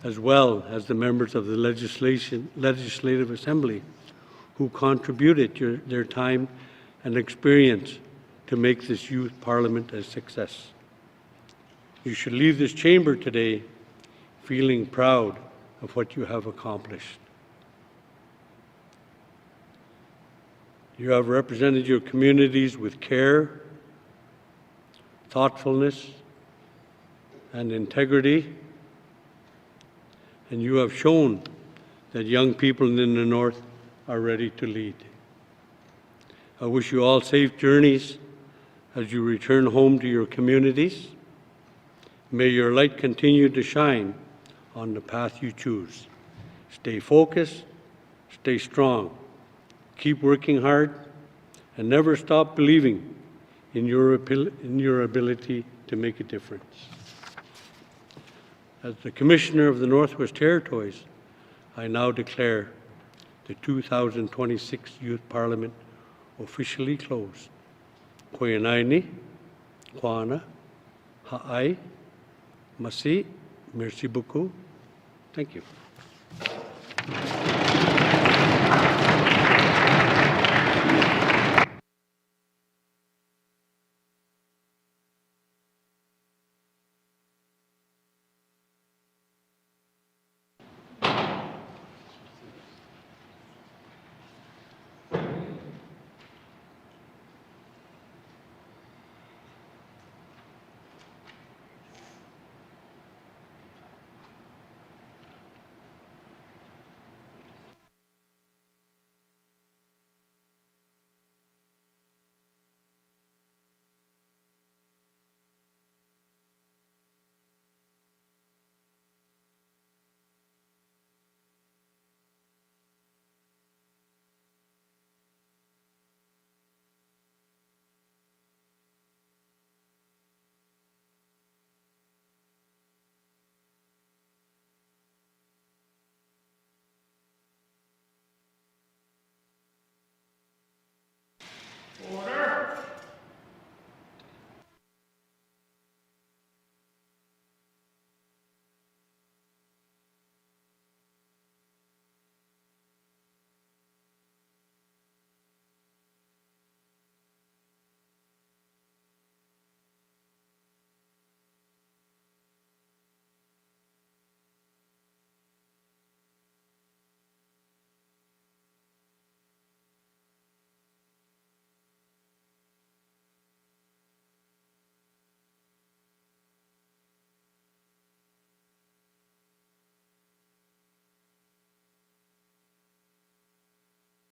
as well as the members of the Legislative Assembly who contributed their time and experience to make this youth parliament a success. You should leave this chamber today feeling proud of what you have accomplished. You have represented your communities with care, thoughtfulness, and integrity, and you have shown that young people in the North are ready to lead. I wish you all safe journeys as you return home to your communities. May your light continue to shine on the path you choose. Stay focused, stay strong, keep working hard, and never stop believing in your ability to make a difference. As the Commissioner of the Northwest Territories, I now declare the 2026 Youth Parliament officially closed. Koyanaini, Kwana, Ha'ai, Masi, merci beaucoup. Thank you.